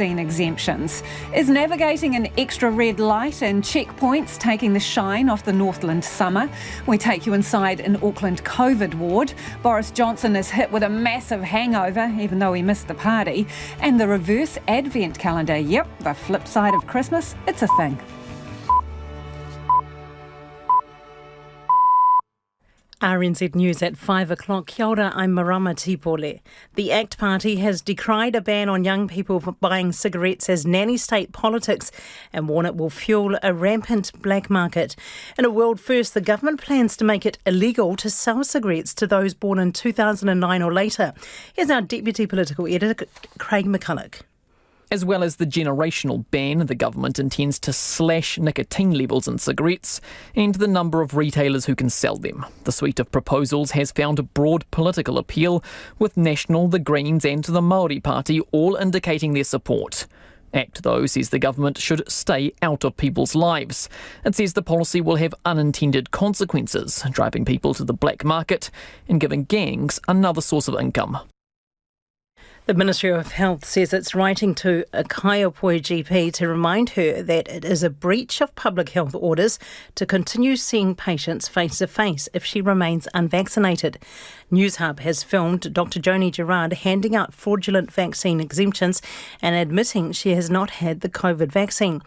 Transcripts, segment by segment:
Exemptions. Is navigating an extra red light and checkpoints taking the shine off the Northland summer? We take you inside an Auckland COVID ward. Boris Johnson is hit with a massive hangover, even though he missed the party. And the reverse advent calendar. Yep, the flip side of Christmas. It's a thing. RNZ News at 5 o'clock. Kia ora, I'm Marama Tipole. The ACT Party has decried a ban on young people buying cigarettes as nanny state politics and warned it will fuel a rampant black market. In a world first, the government plans to make it illegal to sell cigarettes to those born in 2009 or later. Here's our Deputy Political Editor, Craig McCulloch. As well as the generational ban, the government intends to slash nicotine levels in cigarettes and the number of retailers who can sell them. The suite of proposals has found a broad political appeal, with National, the Greens and the Māori Party all indicating their support. ACT, though, says the government should stay out of people's lives. It says the policy will have unintended consequences, driving people to the black market and giving gangs another source of income. The Ministry of Health says it's writing to a Kaiapoi GP to remind her that it is a breach of public health orders to continue seeing patients face-to-face if she remains unvaccinated. Newshub has filmed Dr Joni Gerard handing out fraudulent vaccine exemptions and admitting she has not had the COVID vaccine.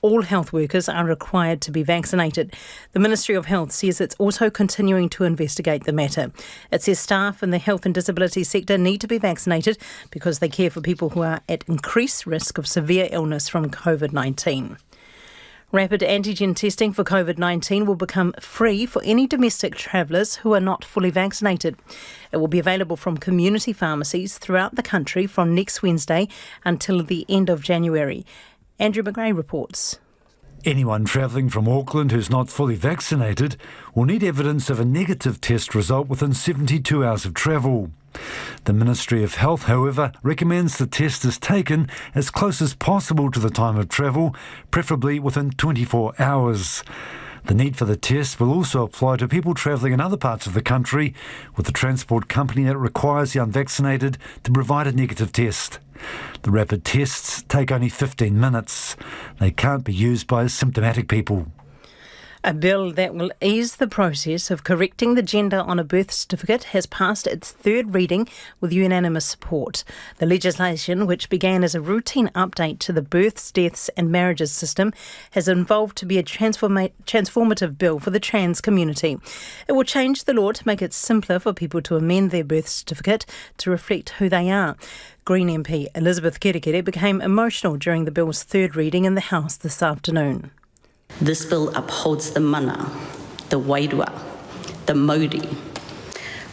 All health workers are required to be vaccinated. The Ministry of Health says it's also continuing to investigate the matter. It says staff in the health and disability sector need to be vaccinated because they care for people who are at increased risk of severe illness from COVID-19. Rapid antigen testing for COVID-19 will become free for any domestic travellers who are not fully vaccinated. It will be available from community pharmacies throughout the country from next Wednesday until the end of January. Andrew McGray reports. Anyone travelling from Auckland who's not fully vaccinated will need evidence of a negative test result within 72 hours of travel. The Ministry of Health, however, recommends the test is taken as close as possible to the time of travel, preferably within 24 hours. The need for the test will also apply to people travelling in other parts of the country with the transport company that requires the unvaccinated to provide a negative test. The rapid tests take only 15 minutes. They can't be used by symptomatic people. A bill that will ease the process of correcting the gender on a birth certificate has passed its third reading with unanimous support. The legislation, which began as a routine update to the births, deaths and marriages system, has evolved to be a transformative bill for the trans community. It will change the law to make it simpler for people to amend their birth certificate to reflect who they are. Green MP Elizabeth Kerekere became emotional during the bill's third reading in the House this afternoon. This bill upholds the mana, the wairua, the mauri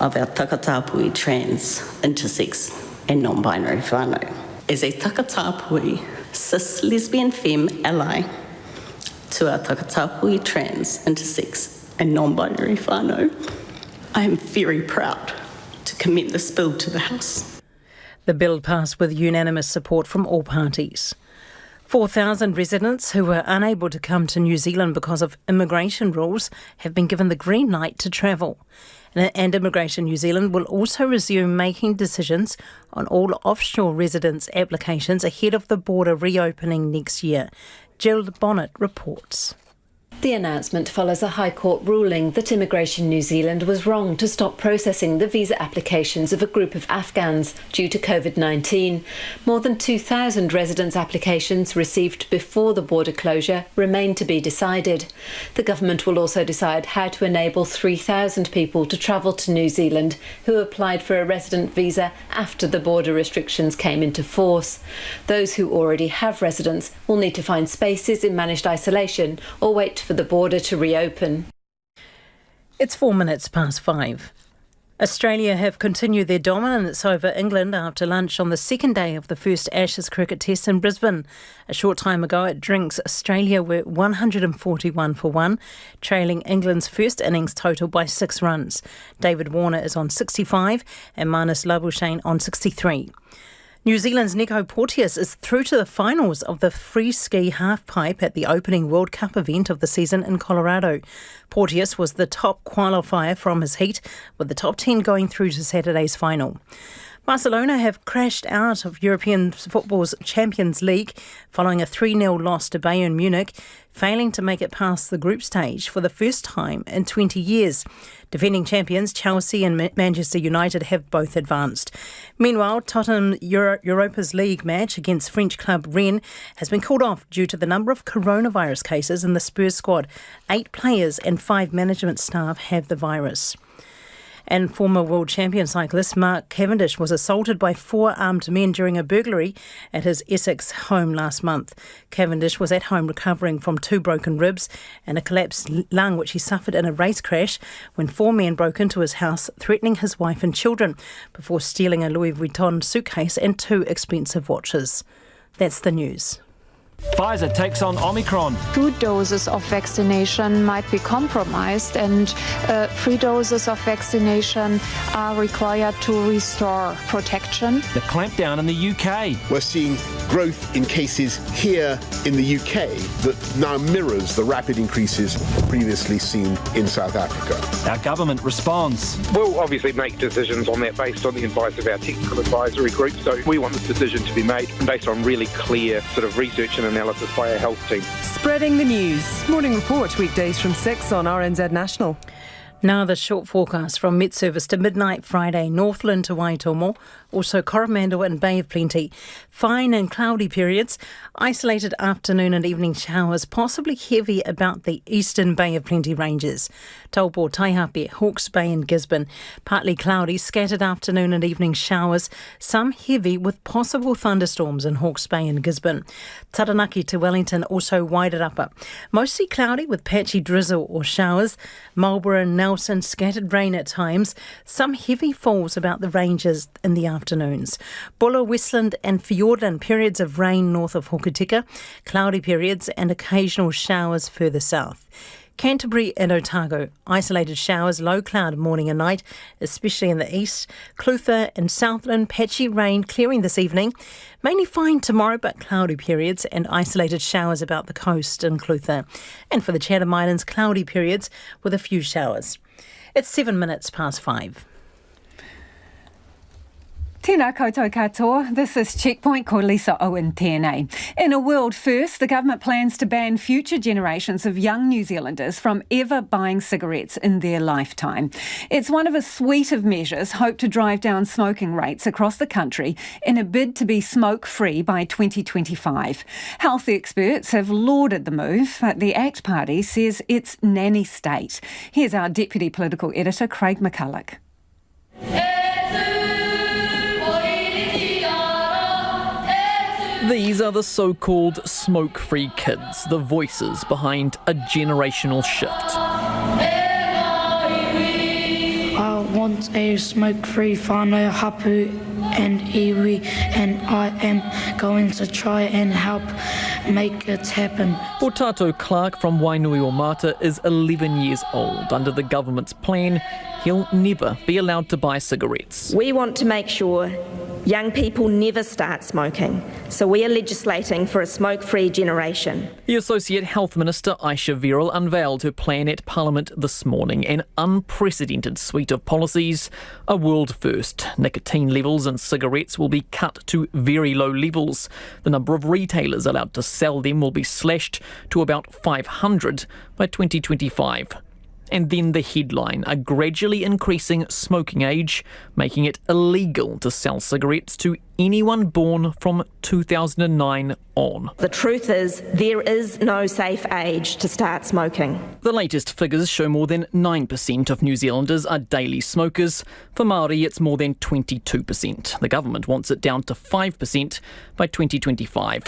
of our takatapui trans, intersex and non-binary whānau. As a takatapui cis lesbian femme ally to our takatapui trans, intersex and non-binary whānau, I am very proud to commend this bill to the House. The bill passed with unanimous support from all parties. 4,000 residents who were unable to come to New Zealand because of immigration rules have been given the green light to travel. And Immigration New Zealand will also resume making decisions on all offshore residents' applications ahead of the border reopening next year. Jill Bonnet reports. The announcement follows a High Court ruling that Immigration New Zealand was wrong to stop processing the visa applications of a group of Afghans due to COVID-19. More than 2,000 residence applications received before the border closure remain to be decided. The government will also decide how to enable 3,000 people to travel to New Zealand who applied for a resident visa after the border restrictions came into force. Those who already have residence will need to find spaces in managed isolation or wait for the border to reopen. It's 5:04. Australia have continued their dominance over England after lunch on the second day of the first Ashes cricket test in Brisbane. A short time ago at Drinks, Australia were 141 for 1, trailing England's first innings total by 6 runs. David Warner is on 65 and Marnus Labuschagne on 63. New Zealand's Nico Porteous is through to the finals of the free ski halfpipe at the opening World Cup event of the season in Colorado. Porteous was the top qualifier from his heat, with the top 10 going through to Saturday's final. Barcelona have crashed out of European football's Champions League following a 3-0 loss to Bayern Munich, failing to make it past the group stage for the first time in 20 years. Defending champions Chelsea and Manchester United have both advanced. Meanwhile, Tottenham Europa's League match against French club Rennes has been called off due to the number of coronavirus cases in the Spurs squad. 8 players and 5 management staff have the virus. And former world champion cyclist Mark Cavendish was assaulted by 4 armed men during a burglary at his Essex home last month. Cavendish was at home recovering from 2 broken ribs and a collapsed lung which he suffered in a race crash when 4 men broke into his house, threatening his wife and children before stealing a Louis Vuitton suitcase and 2 expensive watches. That's the news. Pfizer takes on Omicron. 2 doses of vaccination might be compromised, and 3 doses of vaccination are required to restore protection. The clampdown in the UK. We're seeing growth in cases here in the UK that now mirrors the rapid increases previously seen in South Africa. Our government responds. We'll obviously make decisions on that based on the advice of our technical advisory group. So we want this decision to be made based on really clear sort of research and analysis by our health team. Spreading the news. Morning Report weekdays from 6 on RNZ National. Now the short forecast from Met Service to midnight Friday, Northland to Waitomo, also Coromandel and Bay of Plenty. Fine and cloudy periods, isolated afternoon and evening showers, possibly heavy about the eastern Bay of Plenty ranges. Taupo, Taihape, Hawke's Bay and Gisborne. Partly cloudy, scattered afternoon and evening showers, some heavy with possible thunderstorms in Hawke's Bay and Gisborne. Taranaki to Wellington, also Wairarapa. Mostly cloudy with patchy drizzle or showers. Marlborough and Nelson, scattered rain at times. Some heavy falls about the ranges in the afternoons. Buller, Westland and Fiordland, periods of rain north of Hokitika. Cloudy periods and occasional showers further south. Canterbury and Otago, isolated showers, low cloud morning and night, especially in the east. Clutha and Southland, patchy rain clearing this evening. Mainly fine tomorrow, but cloudy periods and isolated showers about the coast in Clutha. And for the Chatham Islands, cloudy periods with a few showers. It's 7 minutes past 5. Tēnā koutou katoa. This is Checkpoint, ko Lisa Owen Tēnā. In a world first, the government plans to ban future generations of young New Zealanders from ever buying cigarettes in their lifetime. It's one of a suite of measures hoped to drive down smoking rates across the country in a bid to be smoke-free by 2025. Health experts have lauded the move, but the ACT Party says it's nanny state. Here's our Deputy Political Editor, Craig McCulloch. These are the so-called smoke-free kids, the voices behind a generational shift. I want a smoke-free whānau hapu and iwi, and I am going to try and help make it happen. Tato Clark from Wainuiomata is 11 years old. Under the government's plan, he'll never be allowed to buy cigarettes. We want to make sure young people never start smoking, so we are legislating for a smoke-free generation. The Associate Health Minister, Aisha Viral, unveiled her plan at Parliament this morning, an unprecedented suite of policies, a world first. Nicotine levels in cigarettes will be cut to very low levels. The number of retailers allowed to sell them will be slashed to about 500 by 2025. And then the headline, a gradually increasing smoking age, making it illegal to sell cigarettes to anyone born from 2009 on. The truth is, there is no safe age to start smoking. The latest figures show more than 9% of New Zealanders are daily smokers. For Māori, it's more than 22%. The government wants it down to 5% by 2025.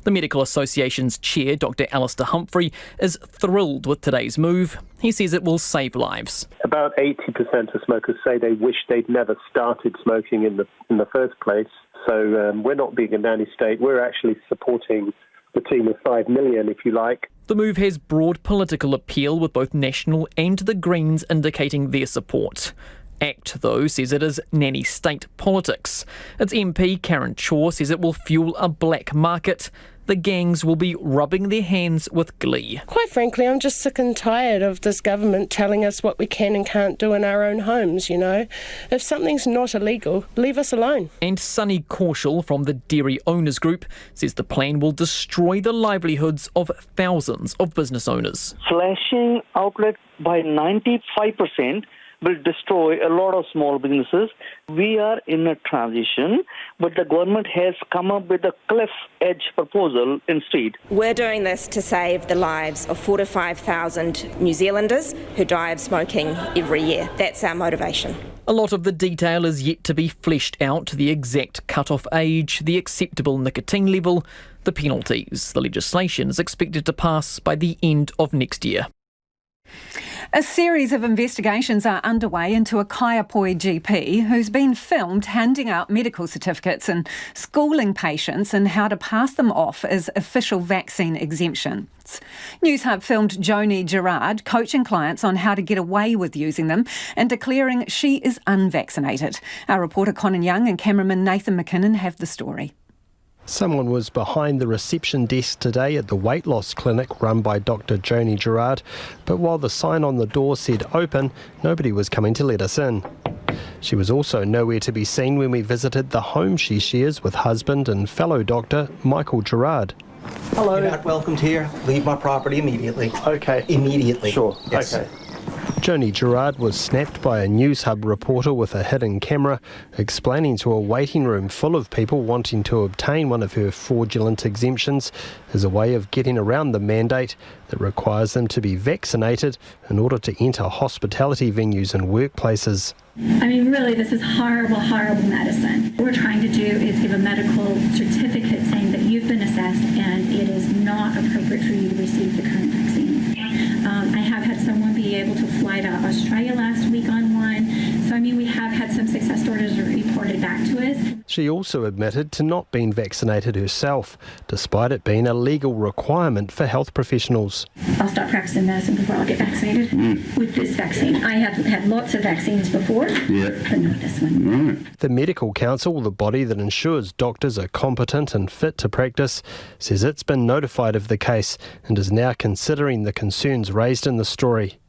The Medical Association's chair, Dr. Alistair Humphrey, is thrilled with today's move. He says it will save lives. About 80% of smokers say they wish they'd never started smoking in the first place. So we're not being a nanny state. We're actually supporting the team of 5 million, if you like. The move has broad political appeal, with both National and the Greens indicating their support. ACT, though, says it is nanny state politics. Its MP, Karen Chaw, says it will fuel a black market the gangs will be rubbing their hands with glee. Quite frankly, I'm just sick and tired of this government telling us what we can and can't do in our own homes, you know. If something's not illegal, leave us alone. And Sunny Korshel from the Dairy Owners Group says the plan will destroy the livelihoods of thousands of business owners. Slashing outlet by 95% will destroy a lot of small businesses. We are in a transition, but the government has come up with a cliff edge proposal instead. We're doing this to save the lives of 4,000 to 5,000 New Zealanders who die of smoking every year. That's our motivation. A lot of the detail is yet to be fleshed out: the exact cut-off age, the acceptable nicotine level, the penalties. The legislation is expected to pass by the end of next year. A series of investigations are underway into a Kaiapoi GP who's been filmed handing out medical certificates and schooling patients in how to pass them off as official vaccine exemptions. News Hub filmed Joni Gerard coaching clients on how to get away with using them and declaring she is unvaccinated. Our reporter Conan Young and cameraman Nathan McKinnon have the story. Someone was behind the reception desk today at the weight loss clinic run by Dr. Joni Gerard, but while the sign on the door said open, nobody was coming to let us in. She was also nowhere to be seen when we visited the home she shares with husband and fellow doctor Michael Gerard. Hello. You're not welcomed here. Leave my property immediately. Okay. Immediately. Sure. Yes. Okay. Joni Gerard was snapped by a News Hub reporter with a hidden camera, explaining to a waiting room full of people wanting to obtain one of her fraudulent exemptions as a way of getting around the mandate that requires them to be vaccinated in order to enter hospitality venues and workplaces. I mean, really, this is horrible, horrible medicine. What we're trying to do is give a medical certificate saying that you've been assessed and it is not appropriate for you to receive the current vaccine. I have had someone be able to fly to Australia last week on one. So, I mean, we have had some success stories reported back to us. She also admitted to not being vaccinated herself, despite it being a legal requirement for health professionals. I'll start practicing medicine before I'll get vaccinated with this vaccine. I have had lots of vaccines before, but not this one. The Medical Council, the body that ensures doctors are competent and fit to practice, says it's been notified of the case and is now considering the concerns raised in the story.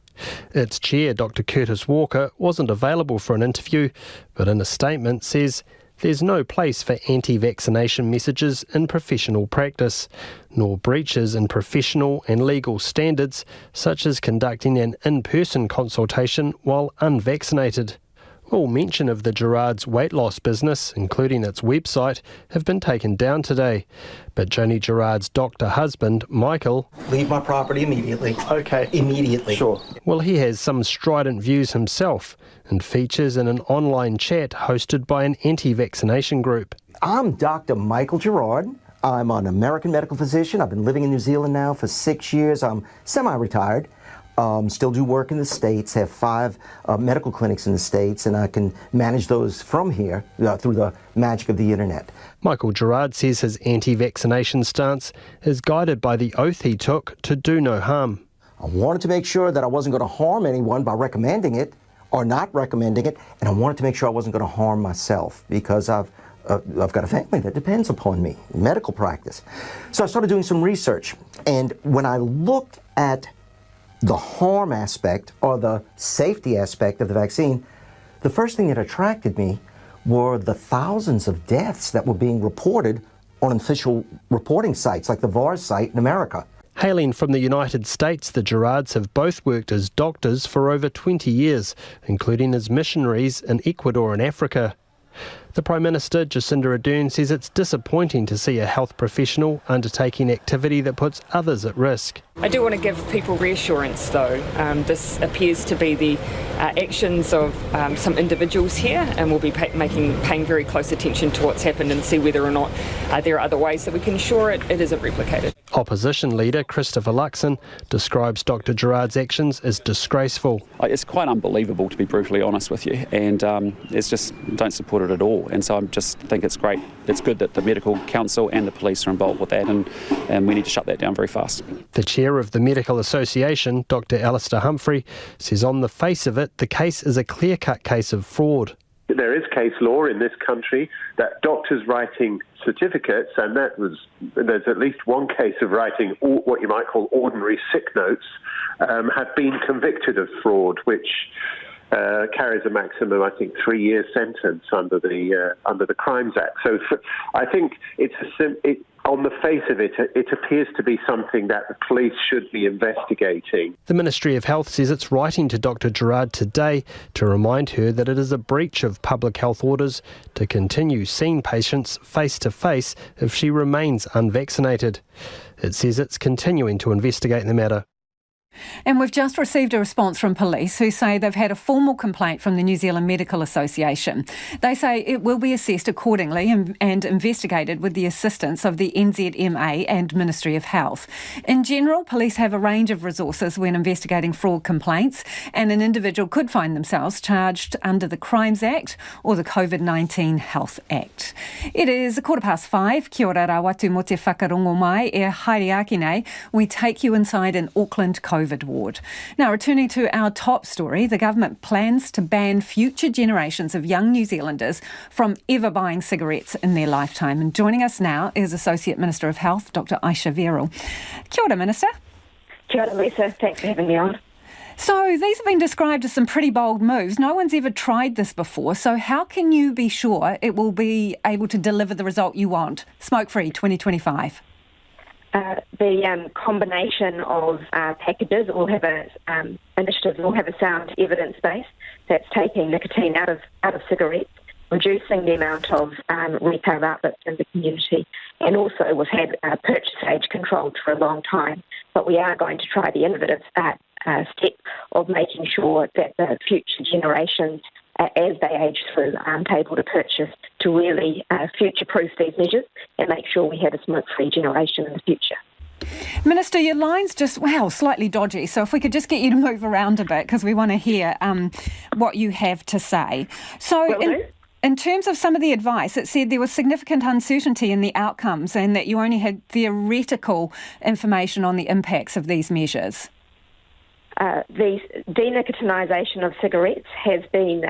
Its chair, Dr. Curtis Walker, wasn't available for an interview, but in a statement says there's no place for anti-vaccination messages in professional practice, nor breaches in professional and legal standards, such as conducting an in-person consultation while unvaccinated. All mention of the Gerard's weight loss business, including its website, have been taken down today. But Joni Gerard's doctor husband, Michael... Leave my property immediately. Okay. Immediately. Sure. Well, he has some strident views himself and features in an online chat hosted by an anti-vaccination group. I'm Dr. Michael Gerard. I'm an American medical physician. I've been living in New Zealand now for 6 years. I'm semi-retired. Still do work in the States, have 5 medical clinics in the States, and I can manage those from here through the magic of the internet. Michael Gerard says his anti-vaccination stance is guided by the oath he took to do no harm. I wanted to make sure that I wasn't going to harm anyone by recommending it or not recommending it, and I wanted to make sure I wasn't going to harm myself because I've got a family that depends upon me, medical practice. So I started doing some research, and when I looked at the harm aspect or the safety aspect of the vaccine, the first thing that attracted me were the thousands of deaths that were being reported on official reporting sites like the VAERS site in America. Hailing from the United States, the Gerards have both worked as doctors for over 20 years, including as missionaries in Ecuador and Africa. The Prime Minister, Jacinda Ardern, says it's disappointing to see a health professional undertaking activity that puts others at risk. I do want to give people reassurance, though. This appears to be the actions of some individuals here, and we'll be paying very close attention to what's happened and see whether or not there are other ways that we can ensure it isn't replicated. Opposition leader Christopher Luxon describes Dr. Gerard's actions as disgraceful. It's quite unbelievable, to be brutally honest with you, and it's just don't support it at all. And so I just think it's great. It's good that the Medical Council and the police are involved with that, and we need to shut that down very fast. The chair of the Medical Association, Dr. Alistair Humphrey, says on the face of it, the case is a clear-cut case of fraud. There is case law in this country that doctors writing certificates, and there's at least one case of writing what you might call ordinary sick notes, have been convicted of fraud, which carries a maximum, I think, 3-year sentence under the Crimes Act. So I think on the face of it, it appears to be something that the police should be investigating. The Ministry of Health says it's writing to Dr Gerard today to remind her that it is a breach of public health orders to continue seeing patients face-to-face if she remains unvaccinated. It says it's continuing to investigate the matter. And we've just received a response from police who say they've had a formal complaint from the New Zealand Medical Association. They say it will be assessed accordingly and investigated with the assistance of the NZMA and Ministry of Health. In general, police have a range of resources when investigating fraud complaints, and an individual could find themselves charged under the Crimes Act or the COVID-19 Health Act. It is 5:15. Kia ora rawatu mo te whakarongo mai e haere ake nei. We take you inside an Auckland COVID ward. Now, returning to our top story, the government plans to ban future generations of young New Zealanders from ever buying cigarettes in their lifetime. And joining us now is Associate Minister of Health, Dr Aisha Verrill. Kia ora, Minister. Kia ora, Lisa. Thanks for having me on. So these have been described as some pretty bold moves. No one's ever tried this before. So how can you be sure it will be able to deliver the result you want? Smoke-free 2025. The combination of packages will have initiatives will have a sound evidence base that's taking nicotine out of cigarettes, reducing the amount of retail outlets in the community, and also we've had purchase age controlled for a long time. But we are going to try the innovative step of making sure that the future generations, as they age through, aren't able to purchase, to really future-proof these measures and make sure we have a smoke-free generation in the future. Minister, your line's just, slightly dodgy, so if we could just get you to move around a bit because we want to hear what you have to say. So in terms of some of the advice, it said there was significant uncertainty in the outcomes and that you only had theoretical information on the impacts of these measures. The denicotinisation of cigarettes has been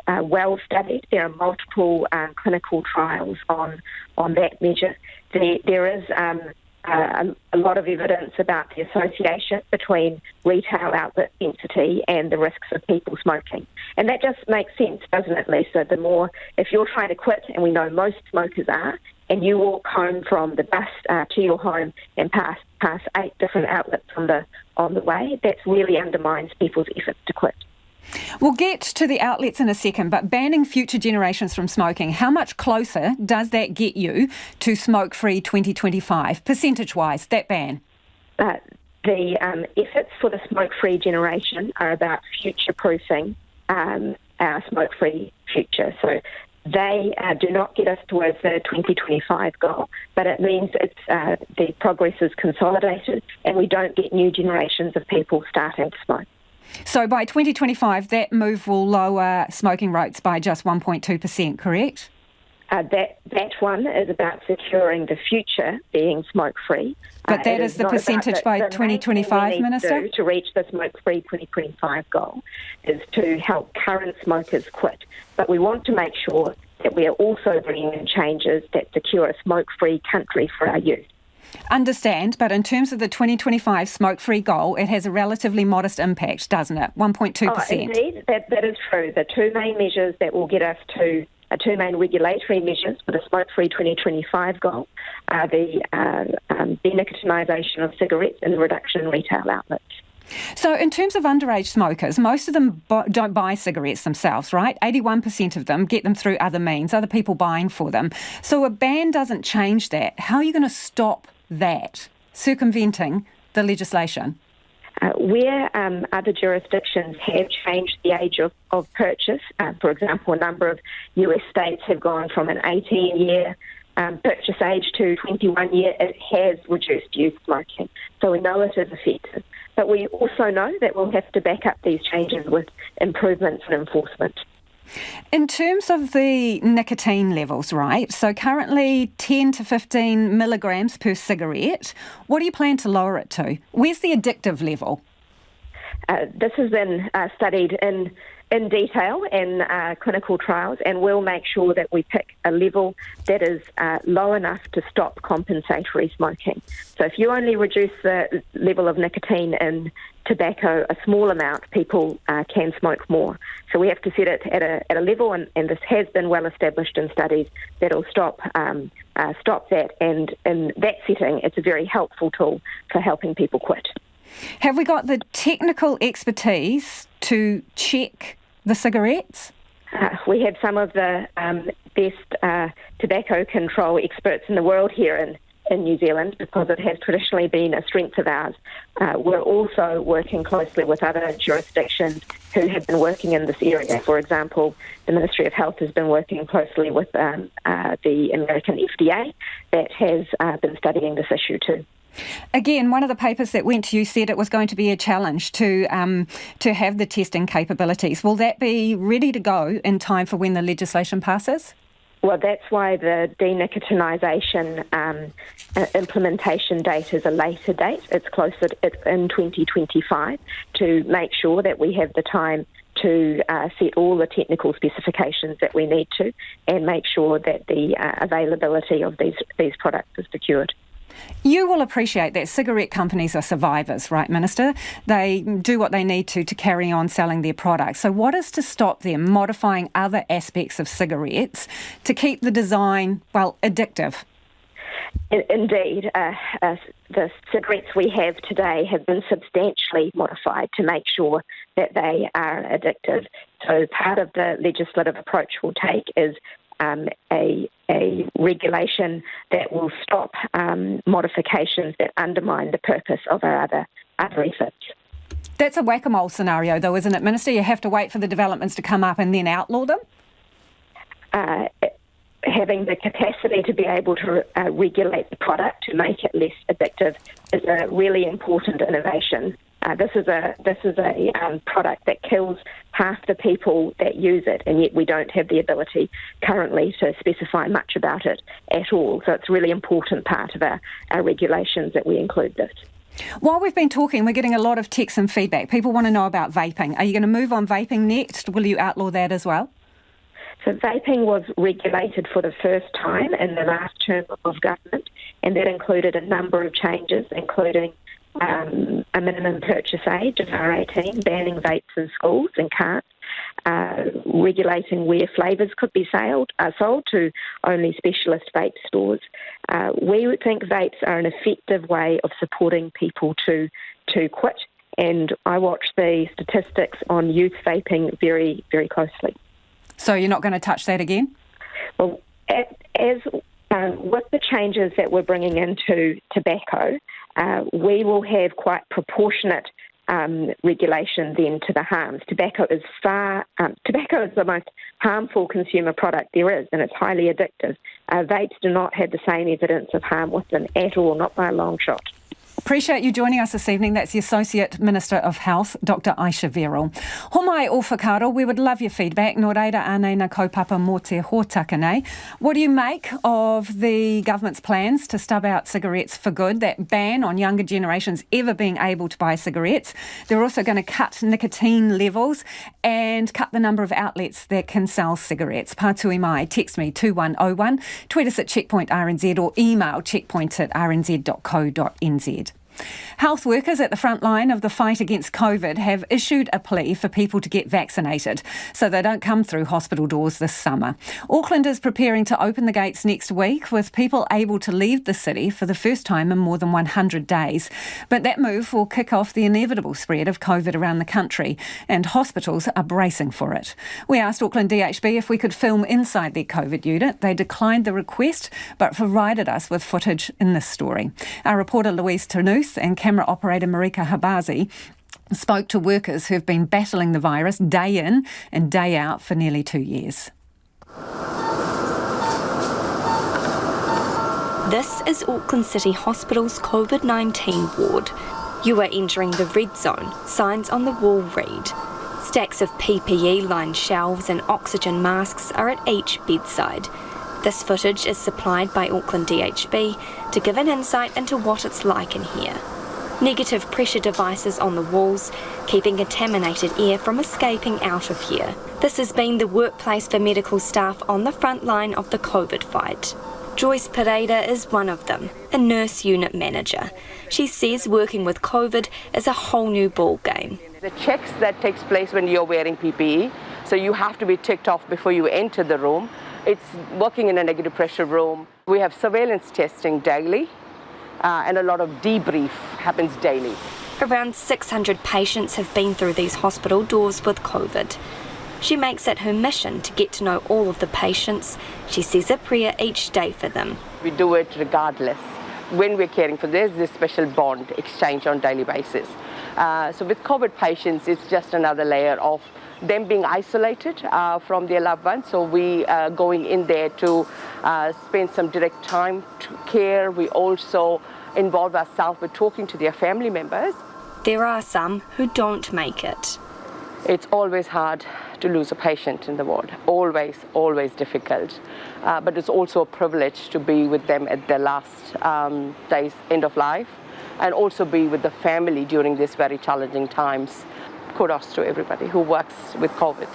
well studied. There are multiple clinical trials on that measure. There is a lot of evidence about the association between retail outlet density and the risks of people smoking. And that just makes sense, doesn't it, Lisa? If you're trying to quit, and we know most smokers are, and you walk home from the bus to your home and pass 8 different outlets on the way, that really undermines people's efforts to quit. We'll get to the outlets in a second, but banning future generations from smoking, how much closer does that get you to smoke-free 2025, percentage-wise, that ban? The efforts for the smoke-free generation are about future-proofing our smoke-free future. So they do not get us towards the 2025 goal, but it means the progress is consolidated and we don't get new generations of people starting to smoke. So by 2025, that move will lower smoking rates by just 1.2%, correct? That one is about securing the future being smoke-free. But that is the percentage by 2025, Minister? To reach the smoke-free 2025 goal is to help current smokers quit. But we want to make sure that we are also bringing in changes that secure a smoke-free country for our youth. Understand, but in terms of the 2025 smoke-free goal, it has a relatively modest impact, doesn't it? 1.2%. Oh, indeed, that is true. The two main measures that will get us to two main regulatory measures for the smoke-free 2025 goal are the denicotinisation of cigarettes and the reduction in retail outlets. So in terms of underage smokers, most of them don't buy cigarettes themselves, right? 81% of them get them through other means, other people buying for them. So a ban doesn't change that. How are you going to stop that, circumventing the legislation? Where other jurisdictions have changed the age of purchase, for example, a number of US states have gone from an 18-year purchase age to 21 year, it has reduced youth smoking. So we know it is effective. But we also know that we'll have to back up these changes with improvements in enforcement. In terms of the nicotine levels, right, so currently 10 to 15 milligrams per cigarette, what do you plan to lower it to? Where's the addictive level? This has been studied in in detail in clinical trials, and we'll make sure that we pick a level that is low enough to stop compensatory smoking. So if you only reduce the level of nicotine in tobacco a small amount, people can smoke more. So we have to set it at a level, and this has been well established in studies, that'll stop that. And in that setting, it's a very helpful tool for helping people quit. Have we got the technical expertise to check the cigarettes? We have some of the best tobacco control experts in the world here in New Zealand, because it has traditionally been a strength of ours. We're also working closely with other jurisdictions who have been working in this area. For example, the Ministry of Health has been working closely with the American FDA that has been studying this issue too. Again, one of the papers that went to you said it was going to be a challenge to have the testing capabilities. Will that be ready to go in time for when the legislation passes? Well, that's why the denicotinisation implementation date is a later date. It's in 2025 to make sure that we have the time to set all the technical specifications that we need to, and make sure that the availability of these products is secured. You will appreciate that cigarette companies are survivors, right, Minister? They do what they need to carry on selling their products. So what is to stop them modifying other aspects of cigarettes to keep the design, well, addictive? Indeed. The cigarettes we have today have been substantially modified to make sure that they are addictive. So part of the legislative approach we'll take is a regulation that will stop modifications that undermine the purpose of our other efforts. That's a whack-a-mole scenario, though, isn't it, Minister? You have to wait for the developments to come up and then outlaw them? Having the capacity to be able to regulate the product to make it less addictive is a really important innovation. This is a product that kills half the people that use it, and yet we don't have the ability currently to specify much about it at all. So it's a really important part of our regulations that we include this. While we've been talking, we're getting a lot of texts and feedback. People want to know about vaping. Are you going to move on vaping next? Will you outlaw that as well? So vaping was regulated for the first time in the last term of government, and that included a number of changes, including a minimum purchase age of R18, banning vapes in schools and carts, regulating where flavours could be sold to only specialist vape stores. We would think vapes are an effective way of supporting people to quit, and I watch the statistics on youth vaping very, very closely. So you're not going to touch that again? Well, with the changes that we're bringing into tobacco, we will have quite proportionate regulation then to the harms. Tobacco is the most harmful consumer product there is, and it's highly addictive. Vapes do not have the same evidence of harm with them at all, not by a long shot. Appreciate you joining us this evening. That's the Associate Minister of Health, Dr. Aisha Verrill. Homai o whakaaro, we would love your feedback. Nō reira ānei na kaupapa mō te hōtaka nei. What do you make of the government's plans to stub out cigarettes for good, that ban on younger generations ever being able to buy cigarettes? They're also going to cut nicotine levels and cut the number of outlets that can sell cigarettes. Pātui mai, text me 2101, tweet us at Checkpoint RNZ, or email checkpoint@rnz.co.nz. Health workers at the front line of the fight against COVID have issued a plea for people to get vaccinated so they don't come through hospital doors this summer. Auckland is preparing to open the gates next week, with people able to leave the city for the first time in more than 100 days. But that move will kick off the inevitable spread of COVID around the country, and hospitals are bracing for it. We asked Auckland DHB if we could film inside their COVID unit. They declined the request, but provided us with footage in this story. Our reporter Louise Ternouth and camera operator Marika Habazi spoke to workers who've been battling the virus day in and day out for nearly 2 years. This is Auckland City Hospital's COVID-19 ward. You are entering the red zone, signs on the wall read. Stacks of PPE-lined shelves and oxygen masks are at each bedside. This footage is supplied by Auckland DHB to give an insight into what it's like in here. Negative pressure devices on the walls, keeping contaminated air from escaping out of here. This has been the workplace for medical staff on the front line of the COVID fight. Joyce Pereira is one of them, a nurse unit manager. She says working with COVID is a whole new ball game. The checks that takes place when you're wearing PPE, so you have to be ticked off before you enter the room. It's working in a negative pressure room. We have surveillance testing daily, and a lot of debrief happens daily. Around 600 patients have been through these hospital doors with COVID. She makes it her mission to get to know all of the patients. She says a prayer each day for them. We do it regardless. When we're caring for this special bond exchange on a daily basis. So with COVID patients, it's just another layer of them being isolated from their loved ones. So we are going in there to spend some direct time to care. We also involve ourselves with talking to their family members. There are some who don't make it. It's always hard to lose a patient in the ward. Always, always difficult. But it's also a privilege to be with them at their last days, end of life, and also be with the family during these very challenging times. Kudos to everybody who works with COVID.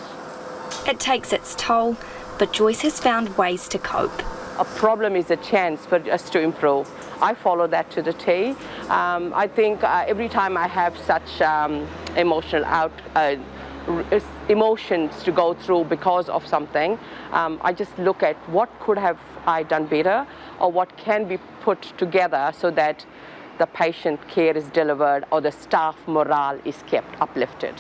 It takes its toll, but Joyce has found ways to cope. A problem is a chance for us to improve. I follow that to the T. I think every time I have such emotions to go through because of something, I just look at what could have I done better, or what can be put together so that the patient care is delivered or the staff morale is kept uplifted.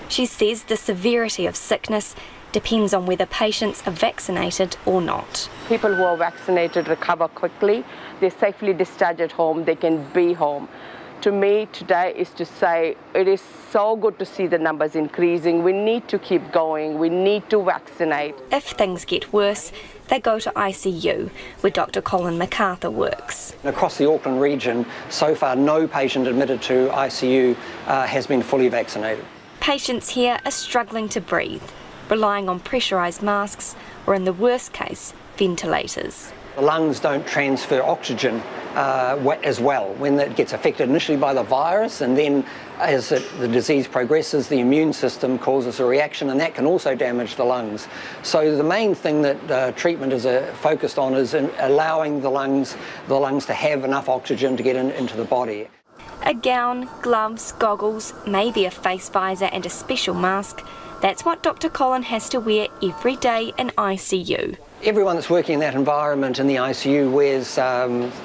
She says the severity of sickness depends on whether patients are vaccinated or not. People who are vaccinated recover quickly. They're safely discharged at home. They can be home. To me today is to say it is so good to see the numbers increasing. We need to keep going. We need to vaccinate. If things get worse, they go to ICU, where Dr. Colin MacArthur works. Across the Auckland region, so far no patient admitted to ICU has been fully vaccinated. Patients here are struggling to breathe, relying on pressurised masks or, in the worst case, ventilators. The lungs don't transfer oxygen as well when it gets affected initially by the virus, and then as the disease progresses, the immune system causes a reaction, and that can also damage the lungs. So the main thing that treatment is focused on is allowing the lungs to have enough oxygen to get into the body. A gown, gloves, goggles, maybe a face visor and a special mask. That's what Dr. Colin has to wear every day in ICU. Everyone that's working in that environment in the ICU wears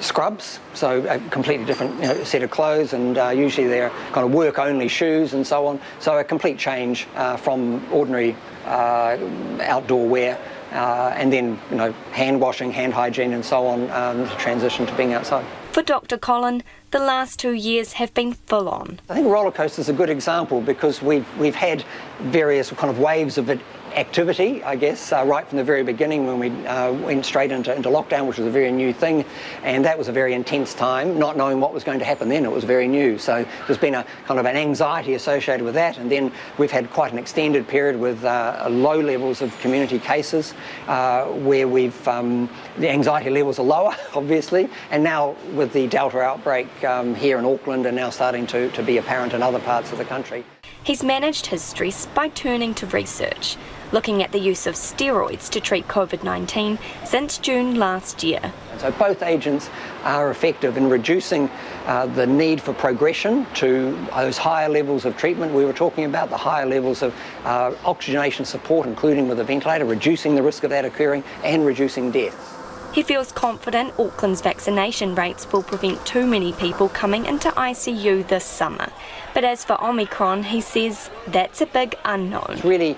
scrubs, so a completely different set of clothes, and usually they're kind of work-only shoes and so on. So a complete change from ordinary outdoor wear, and then hand washing, hand hygiene and so on to transition to being outside. For Dr. Colin, the last 2 years have been full on. I think roller coaster is a good example because we've had various kind of waves of activity, I guess, right from the very beginning when we went straight into lockdown, which was a very new thing, and that was a very intense time, not knowing what was going to happen then. It was very new, so there's been a kind of an anxiety associated with that, and then we've had quite an extended period with low levels of community cases where the anxiety levels are lower, obviously, and now with the Delta outbreak here in Auckland and now starting to be apparent in other parts of the country. He's managed his stress by turning to research, looking at the use of steroids to treat COVID-19 since June last year. So both agents are effective in reducing the need for progression to those higher levels of treatment we were talking about, the higher levels of oxygenation support, including with a ventilator, reducing the risk of that occurring and reducing deaths. He feels confident Auckland's vaccination rates will prevent too many people coming into ICU this summer. But as for Omicron, he says that's a big unknown. It's really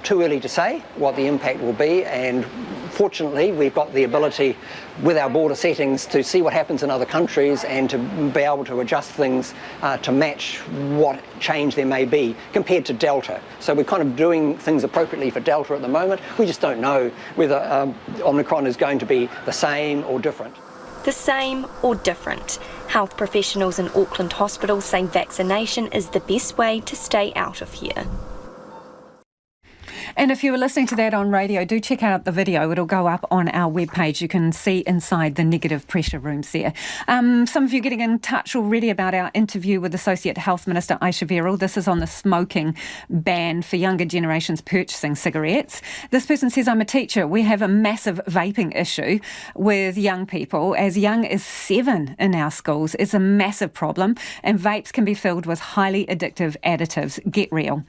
too early to say what the impact will be, and fortunately we've got the ability with our border settings to see what happens in other countries and to be able to adjust things to match what change there may be compared to Delta. So we're kind of doing things appropriately for Delta at the moment. We just don't know whether Omicron is going to be the same or different. The same or different. Health professionals in Auckland hospitals say vaccination is the best way to stay out of here. And if you were listening to that on radio, do check out the video. It'll go up on our webpage. You can see inside the negative pressure rooms there. Some of you getting in touch already about our interview with Associate Health Minister Aisha Verrall. This is on the smoking ban for younger generations purchasing cigarettes. This person says, I'm a teacher. We have a massive vaping issue with young people, as young as 7 in our schools. It's a massive problem, and vapes can be filled with highly addictive additives. Get real.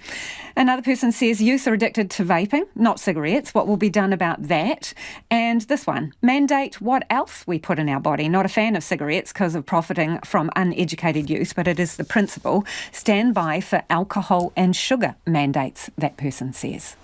Another person says, youth are addicted to vaping, not cigarettes. What will be done about that? And this one, mandate what else we put in our body. Not a fan of cigarettes because of profiting from uneducated youth, but it is the principle. Stand by for alcohol and sugar mandates, that person says.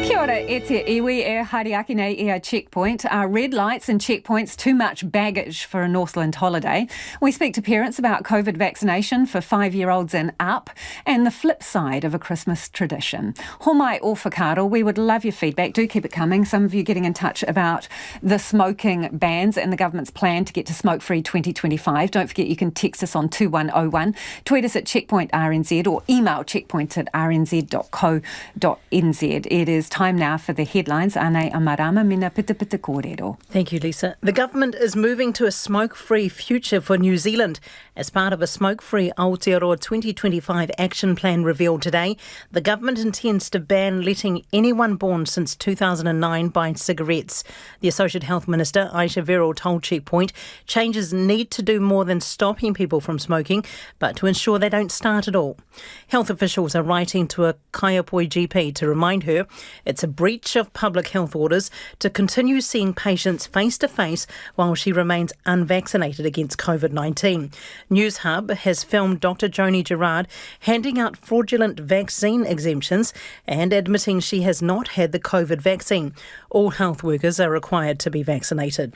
Kia ora, e te iwi e hariaki nei I a checkpoint. Are red lights and checkpoints too much baggage for a Northland holiday? We speak to parents about COVID vaccination for 5-year-olds and up, and the flip side of a Christmas tradition. Homai o whakaaro, we would love your feedback. Do keep it coming. Some of you getting in touch about the smoking bans and the government's plan to get to smoke-free 2025. Don't forget you can text us on 2101, tweet us at Checkpoint RNZ, or email checkpoint@rnz.co.nz. It is time now for the headlines. Ane amarama mina pita pita kōrero. Thank you, Lisa. The government is moving to a smoke-free future for New Zealand. As part of a smoke-free Aotearoa 2025 action plan revealed today, the government intends to ban letting anyone born since 2009 buy cigarettes. The Associate Health Minister, Aisha Verrall, told Checkpoint changes need to do more than stopping people from smoking, but to ensure they don't start at all. Health officials are writing to a Kaiapoi GP to remind her it's a breach of public health orders to continue seeing patients face-to-face while she remains unvaccinated against COVID-19. News Hub has filmed Dr. Joni Gerard handing out fraudulent vaccine exemptions and admitting she has not had the COVID vaccine. All health workers are required to be vaccinated.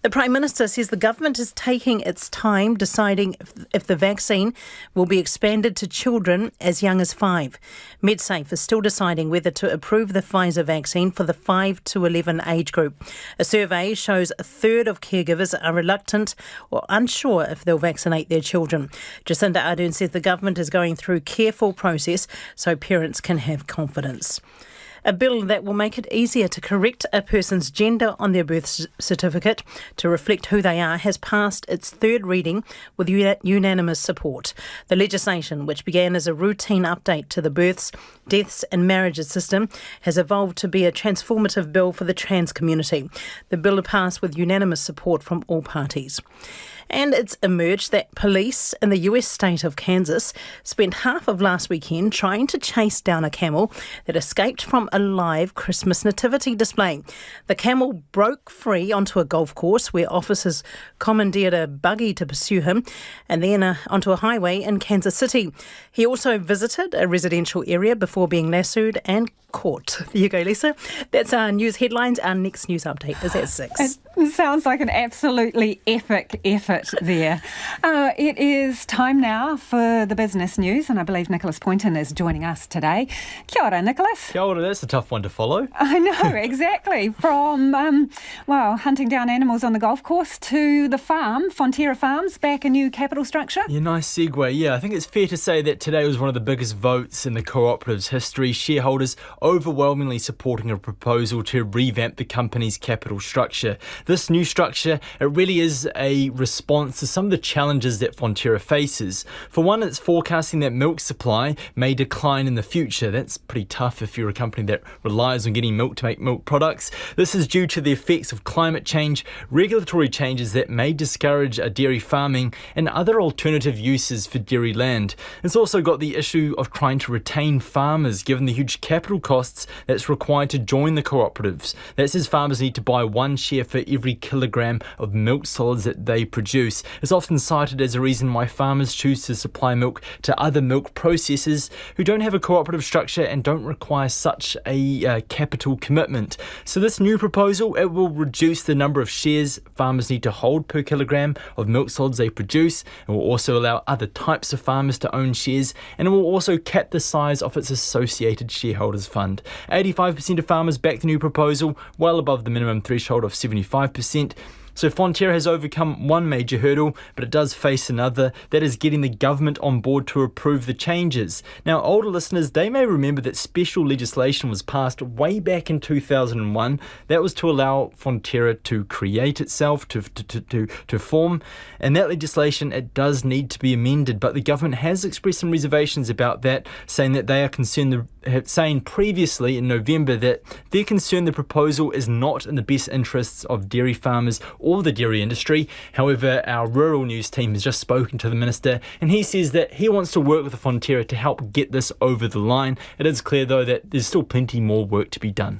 The Prime Minister says the government is taking its time deciding if the vaccine will be expanded to children as young as 5. MedSafe is still deciding whether to approve the Pfizer vaccine for the 5 to 11 age group. A survey shows a third of caregivers are reluctant or unsure if they'll vaccinate their children. Jacinda Ardern says the government is going through a careful process so parents can have confidence. A bill that will make it easier to correct a person's gender on their birth certificate to reflect who they are has passed its third reading with unanimous support. The legislation, which began as a routine update to the births, deaths and marriages system, has evolved to be a transformative bill for the trans community. The bill passed with unanimous support from all parties. And it's emerged that police in the US state of Kansas spent half of last weekend trying to chase down a camel that escaped from a live Christmas nativity display. The camel broke free onto a golf course where officers commandeered a buggy to pursue him, and then onto a highway in Kansas City. He also visited a residential area before being lassoed and caught. There you go, Lisa. That's our news headlines. Our next news update is at 6. It sounds like an absolutely epic effort there. It is time now for the business news, and I believe Nicholas Poynton is joining us today. Kia ora, Nicholas. Kia ora, that's a tough one to follow. I know, exactly. From, hunting down animals on the golf course to the farm, Fonterra Farms, back a new capital structure. Yeah, nice segue. Yeah, I think it's fair to say that today was one of the biggest votes in the cooperative's history. Shareholders overwhelmingly supporting a proposal to revamp the company's capital structure. This new structure, it really is a response to some of the challenges that Fonterra faces. For one, it's forecasting that milk supply may decline in the future. That's pretty tough if you're a company that relies on getting milk to make milk products. This is due to the effects of climate change, regulatory changes that may discourage dairy farming and other alternative uses for dairy land. It's also got the issue of trying to retain farmers given the huge capital costs that's required to join the cooperatives. That says farmers need to buy 1 share for every kilogram of milk solids that they produce. It's often cited as a reason why farmers choose to supply milk to other milk processors who don't have a cooperative structure and don't require such a capital commitment. So this new proposal, it will reduce the number of shares farmers need to hold per kilogram of milk solids they produce. It will also allow other types of farmers to own shares, and it will also cap the size of its associated shareholders fund. 85% of farmers back the new proposal, well above the minimum threshold of 75%. So Fonterra has overcome one major hurdle, but it does face another, that is getting the government on board to approve the changes. Now, older listeners, they may remember that special legislation was passed way back in 2001. That was to allow Fonterra to create itself, to form, and that legislation, it does need to be amended, but the government has expressed some reservations about that, saying that they are concerned, saying previously in November that they're concerned the proposal is not in the best interests of dairy farmers or the dairy industry. However, our rural news team has just spoken to the minister, and he says that he wants to work with the Fonterra to help get this over the line. It is clear, though, that there's still plenty more work to be done.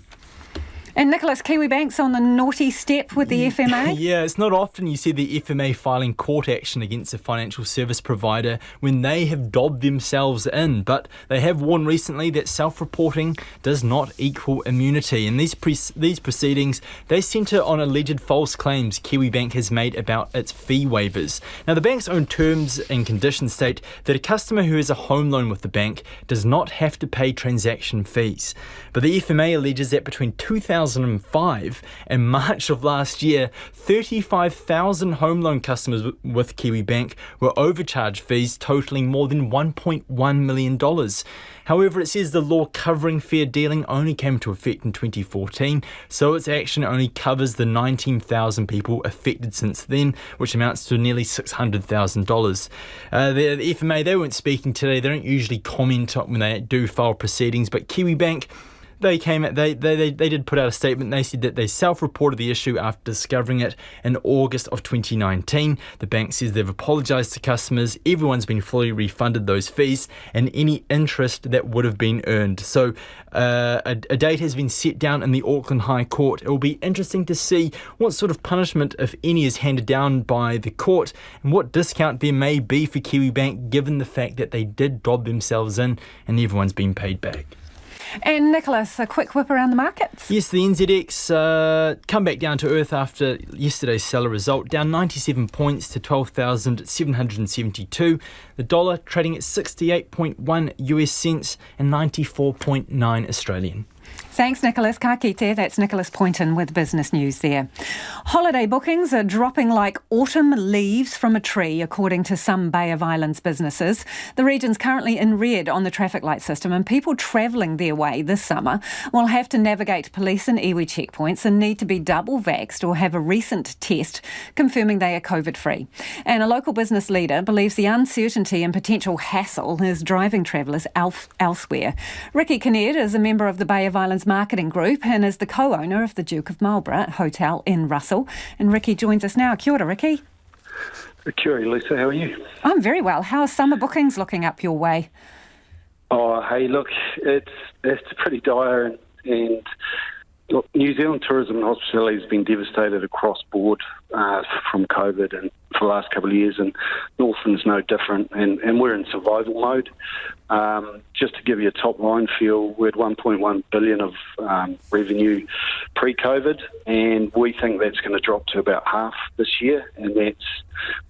And Nicholas, Kiwi Bank's on the naughty step with the FMA? Yeah, it's not often you see the FMA filing court action against a financial service provider when they have dobbed themselves in, but they have warned recently that self-reporting does not equal immunity. And these proceedings, they centre on alleged false claims Kiwi Bank has made about its fee waivers. Now, the bank's own terms and conditions state that a customer who has a home loan with the bank does not have to pay transaction fees. But the FMA alleges that between 2005 and March of last year, 35,000 home loan customers with Kiwi Bank were overcharged fees totalling more than $1.1 million. However, it says the law covering fair dealing only came into effect in 2014, so its action only covers the 19,000 people affected since then, which amounts to nearly $600,000. The FMA, they weren't speaking today. They don't usually comment when they do file proceedings, but Kiwi Bank, they did put out a statement. They said that they self-reported the issue after discovering it in August of 2019. The bank says they've apologised to customers. Everyone's been fully refunded those fees and any interest that would have been earned. So a date has been set down in the Auckland High Court. It will be interesting to see what sort of punishment, if any, is handed down by the court and what discount there may be for Kiwi Bank, given the fact that they did dob themselves in and everyone's been paid back. And Nicholas, a quick whip around the markets. Yes, the NZX come back down to earth after yesterday's seller result, down 97 points to 12,772. The dollar trading at 68.1 US cents and 94.9 Australian. Thanks, Nicholas. Ka kite. That's Nicholas Poynton with business news there. Holiday bookings are dropping like autumn leaves from a tree, according to some Bay of Islands businesses. The region's currently in red on the traffic light system, and people travelling their way this summer will have to navigate police and iwi checkpoints and need to be double vaxxed or have a recent test confirming they are COVID-free. And a local business leader believes the uncertainty and potential hassle is driving travellers elsewhere. Ricky Kinnaird is a member of the Bay of Islands Marketing Group and is the co-owner of the Duke of Marlborough Hotel in Russell. And Ricky joins us now. Kia ora, Ricky. Kia ora, Lisa. How are you? I'm very well. How are summer bookings looking up your way? Oh, hey, look, it's pretty dire, and look, New Zealand tourism and hospitality has been devastated across board from COVID and for the last couple of years, and Northland's no different, and we're in survival mode. Just to give you a top line feel, we're at 1.1 billion of revenue pre-COVID, and we think that's going to drop to about half this year, and that's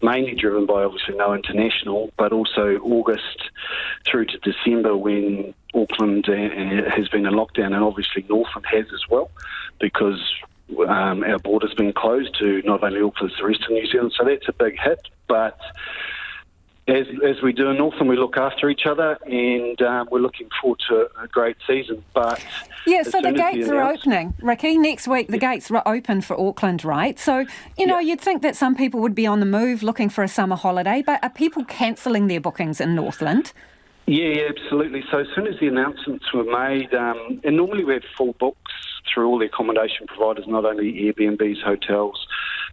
mainly driven by obviously no international, but also August through to December when Auckland has been in lockdown, and obviously Northland has as well, because our border's been closed to not only Auckland, the rest of New Zealand, so that's a big hit. But as we do in Northland, we look after each other, and we're looking forward to a great season. But yeah, so the gates are opening, Ricky. Next week, the gates are open for Auckland, right? So, you know, you'd think that some people would be on the move looking for a summer holiday, but are people cancelling their bookings in Northland? Yeah, absolutely. So as soon as the announcements were made, and normally we have full books through all the accommodation providers, not only Airbnbs, hotels,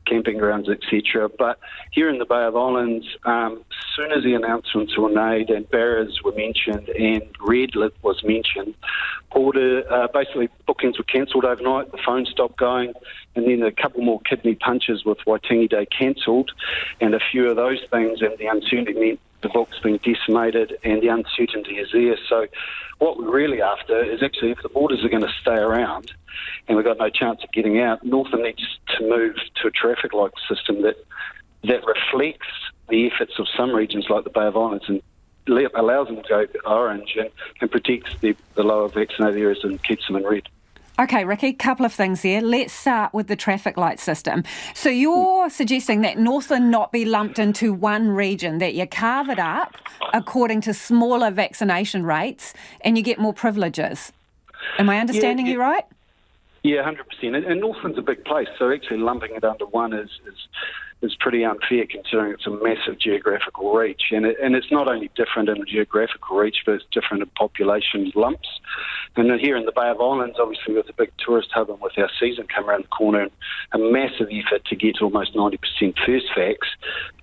camping grounds, etc. But here in the Bay of Islands, as soon as the announcements were made and barriers were mentioned and red lit was mentioned, basically bookings were cancelled overnight, the phone stopped going, and then a couple more kidney punches with Waitangi Day cancelled, and a few of those things, and the uncertainty meant the book's been decimated and the uncertainty is there. So what we're really after is actually, if the borders are going to stay around and we've got no chance of getting out, Northland needs to move to a traffic light system that reflects the efforts of some regions like the Bay of Islands and allows them to go orange and protects the lower vaccinated areas and keeps them in red. Okay, Ricky, couple of things there. Let's start with the traffic light system. So you're suggesting that Northland not be lumped into one region, that you carve it up according to smaller vaccination rates and you get more privileges. Am I understanding you right? Yeah, 100%. And Northland's a big place, so actually lumping it under one is pretty unfair considering it's a massive geographical reach. And it's not only different in the geographical reach, but it's different in population lumps. And then here in the Bay of Islands, obviously with a big tourist hub and with our season come around the corner and a massive effort to get to almost 90% first vax,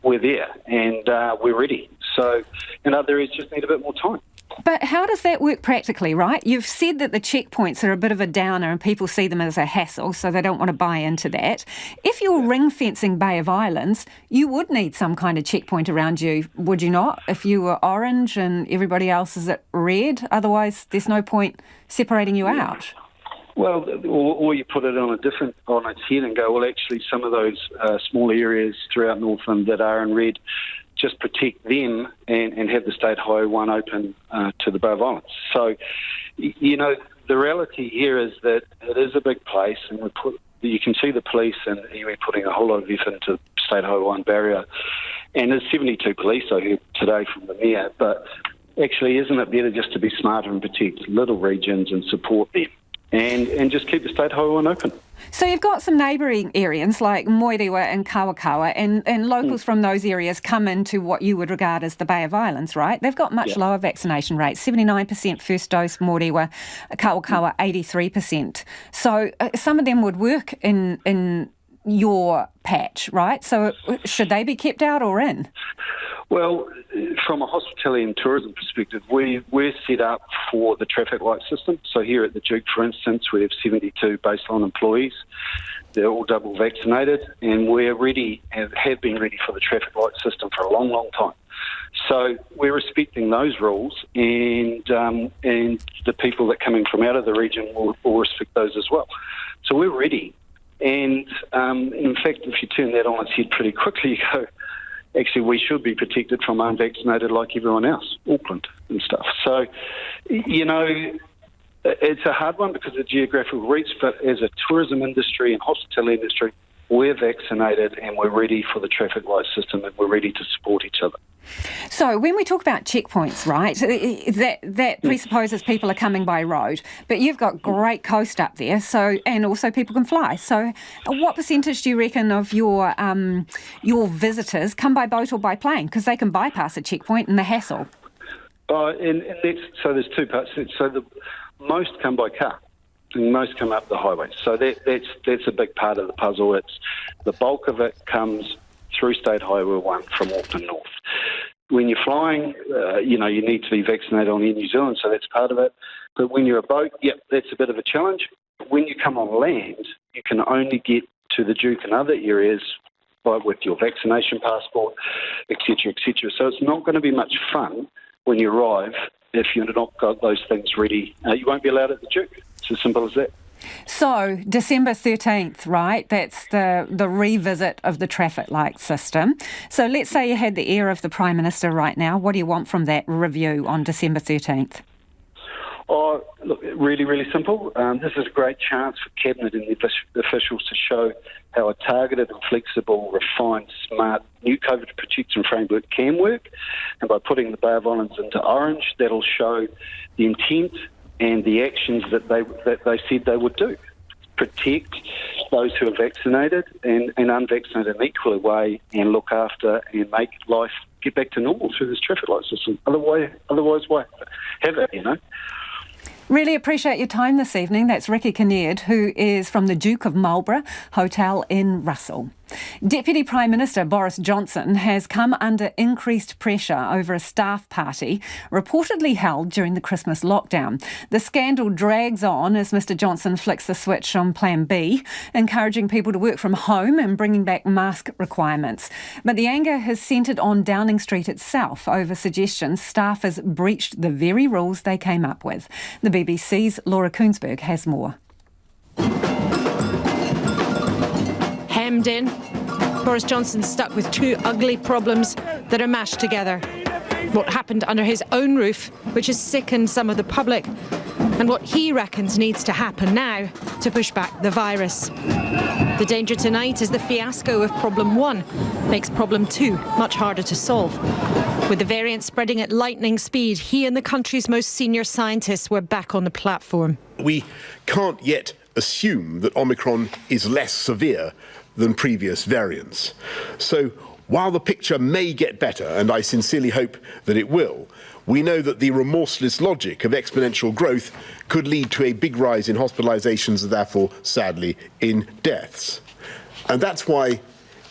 we're there and we're ready. So in other areas just need a bit more time. But how does that work practically, right? You've said that the checkpoints are a bit of a downer and people see them as a hassle, so they don't want to buy into that. If you're ring-fencing Bay of Islands, you would need some kind of checkpoint around you, would you not? If you were orange and everybody else is at red, otherwise there's no point separating you out. Well, or you put it on its head and go, well, actually some of those small areas throughout Northland that are in red, just protect them and have the State Highway 1 open to the Bay of Islands. So, you know, the reality here is that it is a big place and you can see the police and we're putting a whole lot of effort into State Highway 1 barrier. And there's 72 police I heard today from the Mayor, but actually isn't it better just to be smarter and protect little regions and support them and just keep the State Highway 1 open? So you've got some neighbouring areas like Moerewa and Kawakawa and locals from those areas come into what you would regard as the Bay of Islands, right? They've got much lower vaccination rates, 79% first dose Moerewa, Kawakawa 83%. So some of them would work in your patch, right? So should they be kept out or in? Well, from a hospitality and tourism perspective, we're set up for the traffic light system. So here at the Duke, for instance, we have 72 baseline employees. They're all double vaccinated, and we're ready and have been ready for the traffic light system for a long, long time. So we're respecting those rules, and the people that are coming from out of the region will respect those as well. So we're ready. And in fact, if you turn that on its head pretty quickly, you go, actually, we should be protected from unvaccinated like everyone else, Auckland and stuff. So, you know, it's a hard one because of the geographical reach, but as a tourism industry and hospitality industry, we're vaccinated and we're ready for the traffic light system and we're ready to support each other. So when we talk about checkpoints, right, that presupposes people are coming by road, but you've got great coast up there, so and also people can fly. So what percentage do you reckon of your visitors come by boat or by plane? Because they can bypass a checkpoint and the hassle. And so there's two parts. So most come by car. And most come up the highway. So that's a big part of the puzzle. It's the bulk of it comes through State Highway 1 from Auckland North. When you're flying, you need to be vaccinated on Air New Zealand, so that's part of it. But when you're a boat, that's a bit of a challenge. When you come on land, you can only get to the Duke and other areas with your vaccination passport, etc., etc. So it's not going to be much fun when you arrive if you've not got those things ready. You won't be allowed at the Duke. It's as simple as that. So, December 13th, right? That's the revisit of the traffic light system. So let's say you had the ear of the Prime Minister right now. What do you want from that review on December 13th? Oh, look, really, really simple. This is a great chance for Cabinet and the officials to show how a targeted and flexible, refined, smart new COVID protection framework can work. And by putting the Bay of Islands into orange, that'll show the intent and the actions that they said they would do. Protect those who are vaccinated and unvaccinated in an equal way and look after and make life get back to normal through this traffic light system. Otherwise, why have it, Really appreciate your time this evening. That's Ricky Kinnaird, who is from the Duke of Marlborough Hotel in Russell. Deputy Prime Minister Boris Johnson has come under increased pressure over a staff party reportedly held during the Christmas lockdown. The scandal drags on as Mr Johnson flicks the switch on Plan B, encouraging people to work from home and bringing back mask requirements. But the anger has centred on Downing Street itself over suggestions staff has breached the very rules they came up with. The BBC's Laura Koonsberg has more. Hemmed in, Boris Johnson's stuck with two ugly problems that are mashed together. What happened under his own roof, which has sickened some of the public, and what he reckons needs to happen now to push back the virus. The danger tonight is the fiasco of problem 1 makes problem 2 much harder to solve. With the variant spreading at lightning speed, he and the country's most senior scientists were back on the platform. We can't yet assume that Omicron is less severe than previous variants. So while the picture may get better, and I sincerely hope that it will, we know that the remorseless logic of exponential growth could lead to a big rise in hospitalisations and therefore, sadly, in deaths. And that's why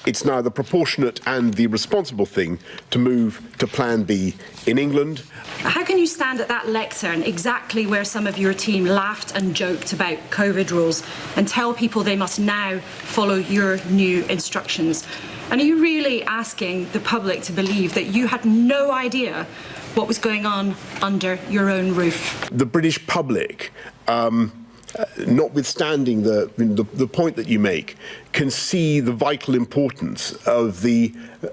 it's now the proportionate and the responsible thing to move to Plan B in England. How can you stand at that lectern, exactly where some of your team laughed and joked about COVID rules, and tell people they must now follow your new instructions? And are you really asking the public to believe that you had no idea what was going on under your own roof? The British public, notwithstanding the point that you make, can see the vital importance of the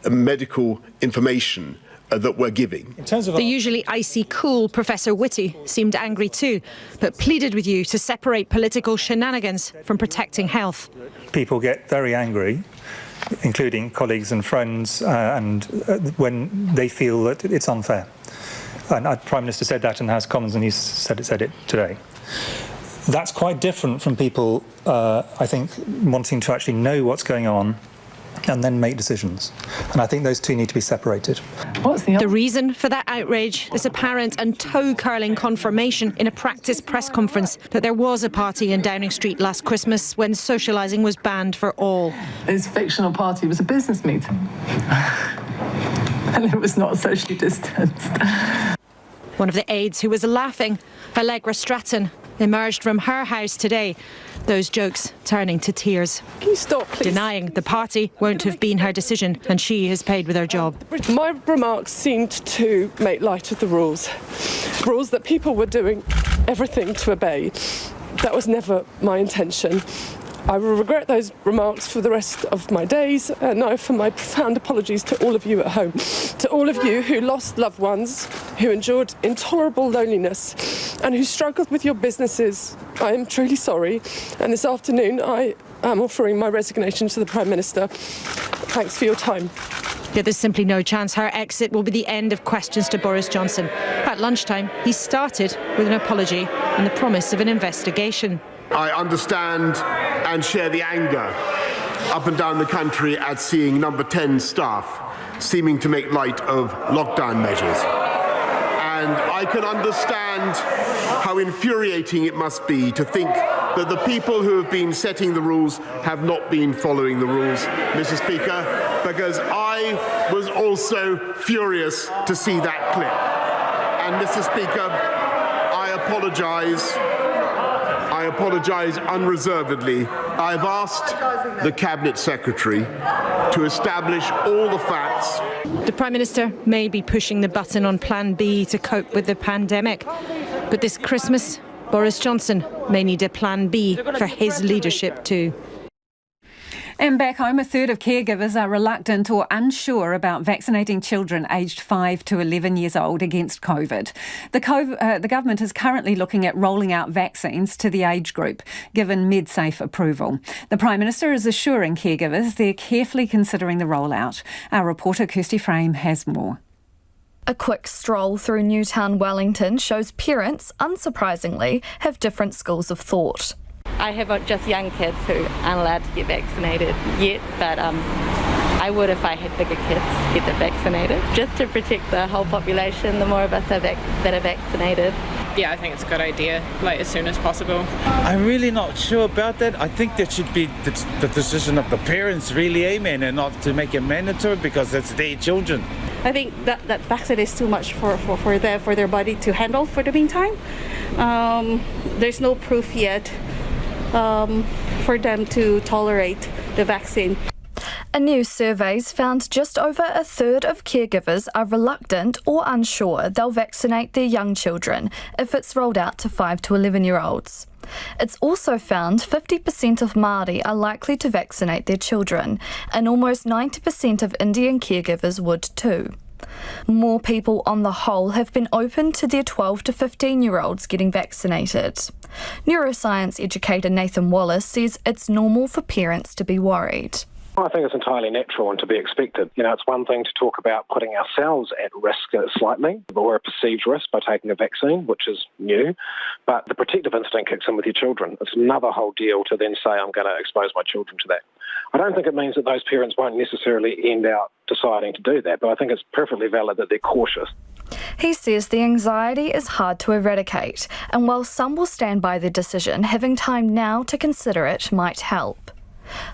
medical information that we're giving. The usually icy cool Professor Whitty seemed angry too, but pleaded with you to separate political shenanigans from protecting health. People get very angry, including colleagues and friends, and when they feel that it's unfair. And the Prime Minister said that in the House of Commons, and he said it today. That's quite different from people, I think, wanting to actually know what's going on and then make decisions. And I think those two need to be separated. The reason for that outrage? This apparent and toe-curling confirmation in a practice press conference that there was a party in Downing Street last Christmas when socialising was banned for all. His fictional party was a business meeting. And it was not socially distanced. One of the aides who was laughing, Allegra Stratton, emerged from her house today. Those jokes turning to tears. Can you stop, please? Denying the party won't have been her decision and she has paid with her job. My remarks seemed to make light of the rules. Rules that people were doing everything to obey. That was never my intention. I will regret those remarks for the rest of my days, and now for my profound apologies to all of you at home, to all of you who lost loved ones, who endured intolerable loneliness, and who struggled with your businesses. I am truly sorry, and this afternoon I am offering my resignation to the Prime Minister. Thanks for your time. Yeah, there's simply no chance her exit will be the end of questions to Boris Johnson. At lunchtime, he started with an apology and the promise of an investigation. I understand and share the anger up and down the country at seeing Number 10 staff seeming to make light of lockdown measures. And I can understand how infuriating it must be to think that the people who have been setting the rules have not been following the rules, Mr. Speaker, because I was also furious to see that clip. And Mr. Speaker, I apologise unreservedly. I've asked the Cabinet Secretary to establish all the facts. The Prime Minister may be pushing the button on Plan B to cope with the pandemic, but this Christmas, Boris Johnson may need a Plan B for his leadership too. And back home, a third of caregivers are reluctant or unsure about vaccinating children aged 5 to 11 years old against COVID. The government is currently looking at rolling out vaccines to the age group, given MedSafe approval. The Prime Minister is assuring caregivers they're carefully considering the rollout. Our reporter Kirsty Frame has more. A quick stroll through Newtown Wellington shows parents, unsurprisingly, have different schools of thought. I have just young kids who aren't allowed to get vaccinated yet, but I would if I had bigger kids get them vaccinated, just to protect the whole population, the more of us that are vaccinated. Yeah, I think it's a good idea, as soon as possible. I'm really not sure about that. I think that should be the decision of the parents, really, amen, and not to make it mandatory because that's their children. I think that vaccine is too much for their body to handle for the meantime. There's no proof yet for them to tolerate the vaccine. A new survey's found just over a third of caregivers are reluctant or unsure they'll vaccinate their young children if it's rolled out to 5 to 11-year-olds. It's also found 50% of Māori are likely to vaccinate their children, and almost 90% of Indian caregivers would too. More people on the whole have been open to their 12 to 15-year-olds getting vaccinated. Neuroscience educator Nathan Wallace says it's normal for parents to be worried. I think it's entirely natural and to be expected. It's one thing to talk about putting ourselves at risk slightly, but we're a perceived risk by taking a vaccine, which is new. But the protective instinct kicks in with your children. It's another whole deal to then say, I'm going to expose my children to that. I don't think it means that those parents won't necessarily end out deciding to do that, but I think it's perfectly valid that they're cautious. He says the anxiety is hard to eradicate, and while some will stand by their decision, having time now to consider it might help.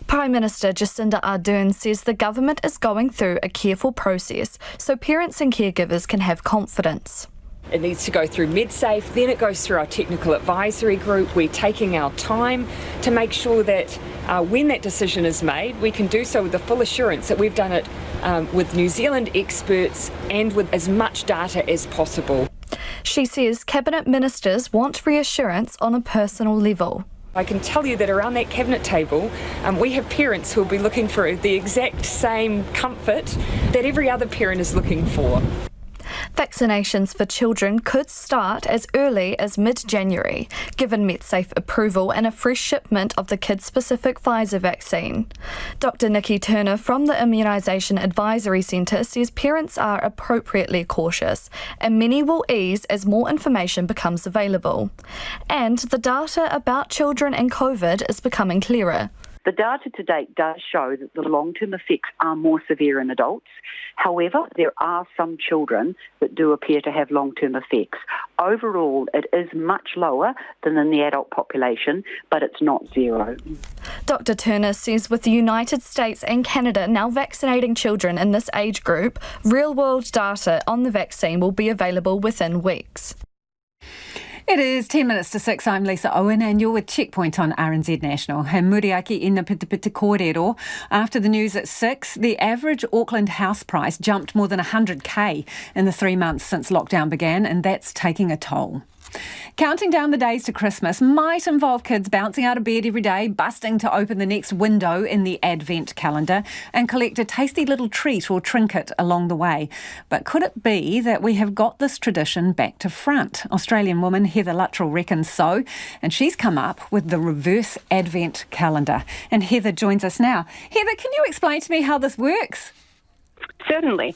Prime Minister Jacinda Ardern says the government is going through a careful process so parents and caregivers can have confidence. It needs to go through MedSafe, then it goes through our technical advisory group. We're taking our time to make sure that when that decision is made, we can do so with the full assurance that we've done it with New Zealand experts and with as much data as possible. She says Cabinet Ministers want reassurance on a personal level. I can tell you that around that cabinet table, we have parents who will be looking for the exact same comfort that every other parent is looking for. Vaccinations for children could start as early as mid-January, given MedSafe approval and a fresh shipment of the kid-specific Pfizer vaccine. Dr. Nikki Tēnā from the Immunisation Advisory Centre says parents are appropriately cautious, and many will ease as more information becomes available. And the data about children and COVID is becoming clearer. The data to date does show that the long-term effects are more severe in adults. However, there are some children that do appear to have long-term effects. Overall, it is much lower than in the adult population, but it's not zero. Dr. Tēnā says with the United States and Canada now vaccinating children in this age group, real-world data on the vaccine will be available within weeks. It is 10 minutes to 6. I'm Lisa Owen and you're with Checkpoint on RNZ National. He muriaki ina pitipiti kōrero. After the news at 6, the average Auckland house price jumped more than 100k in the 3 months since lockdown began, and that's taking a toll. Counting down the days to Christmas might involve kids bouncing out of bed every day, busting to open the next window in the Advent calendar and collect a tasty little treat or trinket along the way. But could it be that we have got this tradition back to front? Australian woman Heather Luttrell reckons so, and she's come up with the reverse Advent calendar. And Heather joins us now. Heather, can you explain to me how this works? Certainly.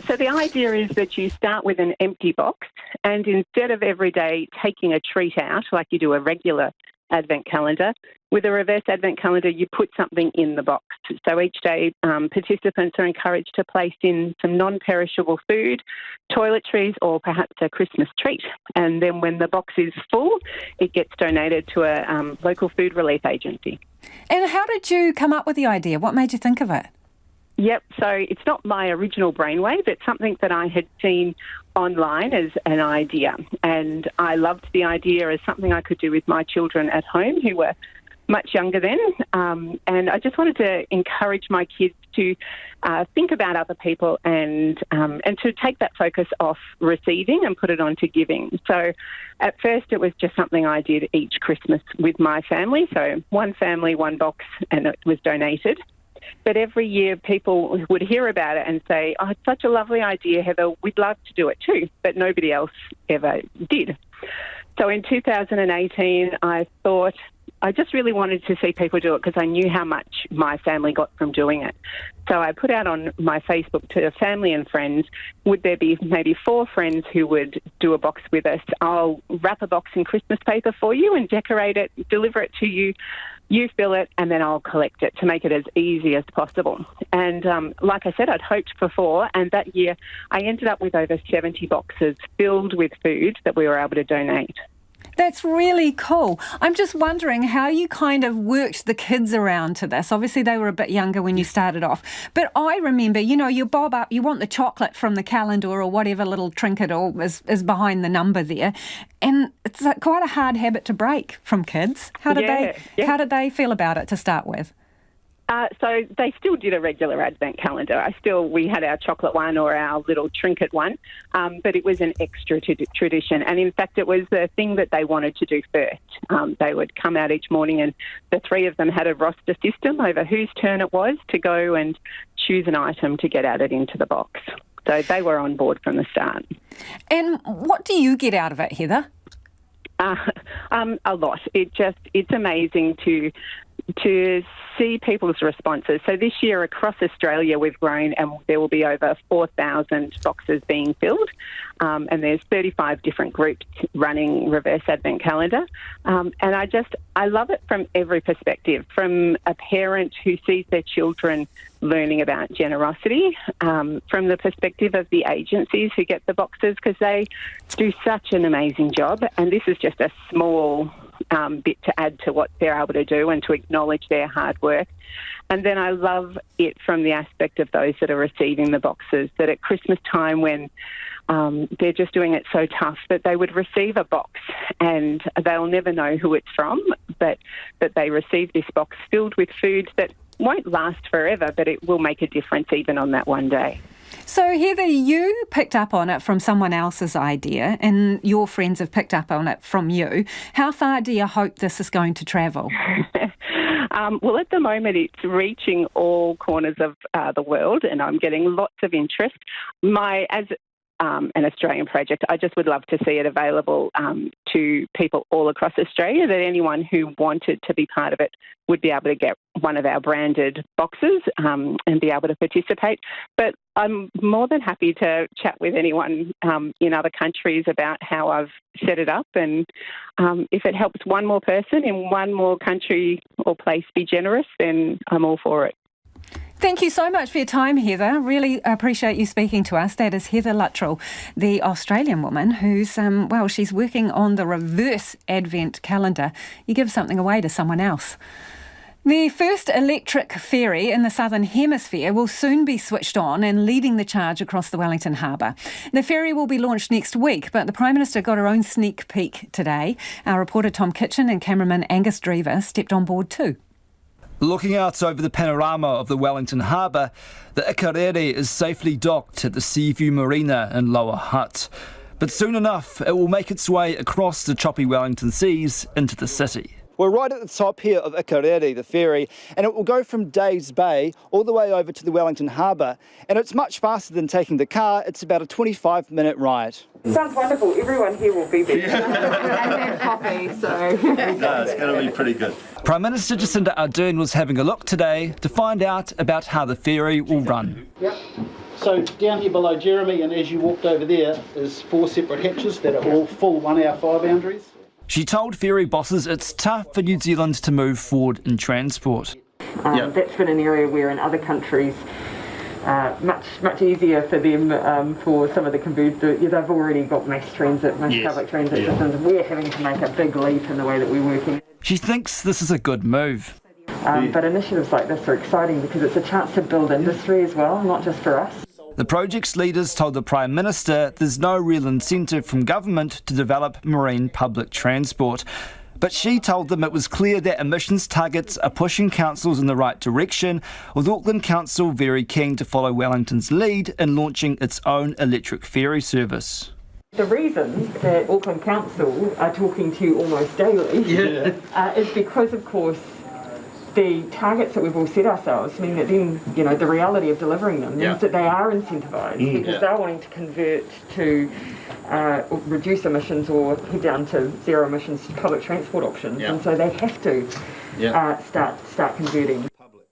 So the idea is that you start with an empty box, and instead of every day taking a treat out like you do a regular Advent calendar, with a reverse Advent calendar you put something in the box. So each day participants are encouraged to place in some non-perishable food, toiletries, or perhaps a Christmas treat. And then when the box is full, it gets donated to a local food relief agency. And how did you come up with the idea? What made you think of it? Yep, so it's not my original brainwave. It's something that I had seen online as an idea. And I loved the idea as something I could do with my children at home who were much younger then. And I just wanted to encourage my kids to think about other people and to take that focus off receiving and put it on to giving. So at first it was just something I did each Christmas with my family. So one family, one box, and it was donated. But every year people would hear about it and say, oh, it's such a lovely idea, Heather, we'd love to do it too. But nobody else ever did. So in 2018, I thought I just really wanted to see people do it because I knew how much my family got from doing it. So I put out on my Facebook to family and friends, would there be maybe 4 friends who would do a box with us? I'll wrap a box in Christmas paper for you and decorate it, deliver it to you. You fill it, and then I'll collect it to make it as easy as possible. And like I said, I'd hoped for 4, and that year I ended up with over 70 boxes filled with food that we were able to donate. That's really cool. I'm just wondering how you kind of worked the kids around to this. Obviously, they were a bit younger when you started off. But I remember, you bob up, you want the chocolate from the calendar or whatever little trinket or is behind the number there. And it's quite a hard habit to break from kids. How did they feel about it to start with? So they still did a regular Advent calendar. We had our chocolate one or our little trinket one, but it was an extra tradition. And in fact, it was the thing that they wanted to do first. They would come out each morning and the 3 of them had a roster system over whose turn it was to go and choose an item to get added into the box. So they were on board from the start. And what do you get out of it, Heather? A lot. It's amazing to see people's responses. So this year across Australia we've grown and there will be over 4,000 boxes being filled, and there's 35 different groups running Reverse Advent Calendar. And I love it from every perspective, from a parent who sees their children learning about generosity, from the perspective of the agencies who get the boxes, because they do such an amazing job, and this is just a small bit to add to what they're able to do and to acknowledge their hard work. And then I love it from the aspect of those that are receiving the boxes, that at Christmas time when they're just doing it so tough that they would receive a box and they'll never know who it's from, but that they receive this box filled with food that won't last forever, but it will make a difference even on that one day. So, Heather, you picked up on it from someone else's idea and your friends have picked up on it from you. How far do you hope this is going to travel? Well, at the moment, it's reaching all corners of the world and I'm getting lots of interest. As an Australian project, I just would love to see it available to people all across Australia, that anyone who wanted to be part of it would be able to get one of our branded boxes and be able to participate. But I'm more than happy to chat with anyone in other countries about how I've set it up, and if it helps one more person in one more country or place be generous, then I'm all for it. Thank you so much for your time, Heather. Really appreciate you speaking to us. That is Heather Luttrell, the Australian woman who's, she's working on the reverse Advent calendar. You give something away to someone else. The first electric ferry in the Southern Hemisphere will soon be switched on and leading the charge across the Wellington Harbour. The ferry will be launched next week, but the Prime Minister got her own sneak peek today. Our reporter Tom Kitchen and cameraman Angus Drever stepped on board too. Looking out over the panorama of the Wellington Harbour, the Ikarere is safely docked at the Seaview Marina in Lower Hutt. But soon enough, it will make its way across the choppy Wellington seas into the city. We're right at the top here of Ikarere, the ferry, and it will go from Days Bay all the way over to the Wellington Harbour. And it's much faster than taking the car. It's about a 25-minute ride. Sounds wonderful. Everyone here will be there. Yeah. And have coffee, so... No, it's going to be pretty good. Prime Minister Jacinda Ardern was having a look today to find out about how the ferry will run. Yep. So down here below Jeremy, and as you walked over there, is 4 separate hatches that are all full 1 hour fire boundaries. She told ferry bosses it's tough for New Zealand to move forward in transport. That's been an area where in other countries much easier for them for some of the converted. They've already got mass public transit systems. We're having to make a big leap in the way that we're working. She thinks this is a good move. But initiatives like this are exciting because it's a chance to build industry as well, not just for us. The project's leaders told the Prime Minister there's no real incentive from government to develop marine public transport. But she told them it was clear that emissions targets are pushing councils in the right direction, with Auckland Council very keen to follow Wellington's lead in launching its own electric ferry service. The reason that Auckland Council are talking to you almost daily is because, of course, the targets that we've all set ourselves mean that then, the reality of delivering them means that they are incentivised because they're wanting to convert to reduce emissions or head down to zero emissions public transport options, and so they have to start converting.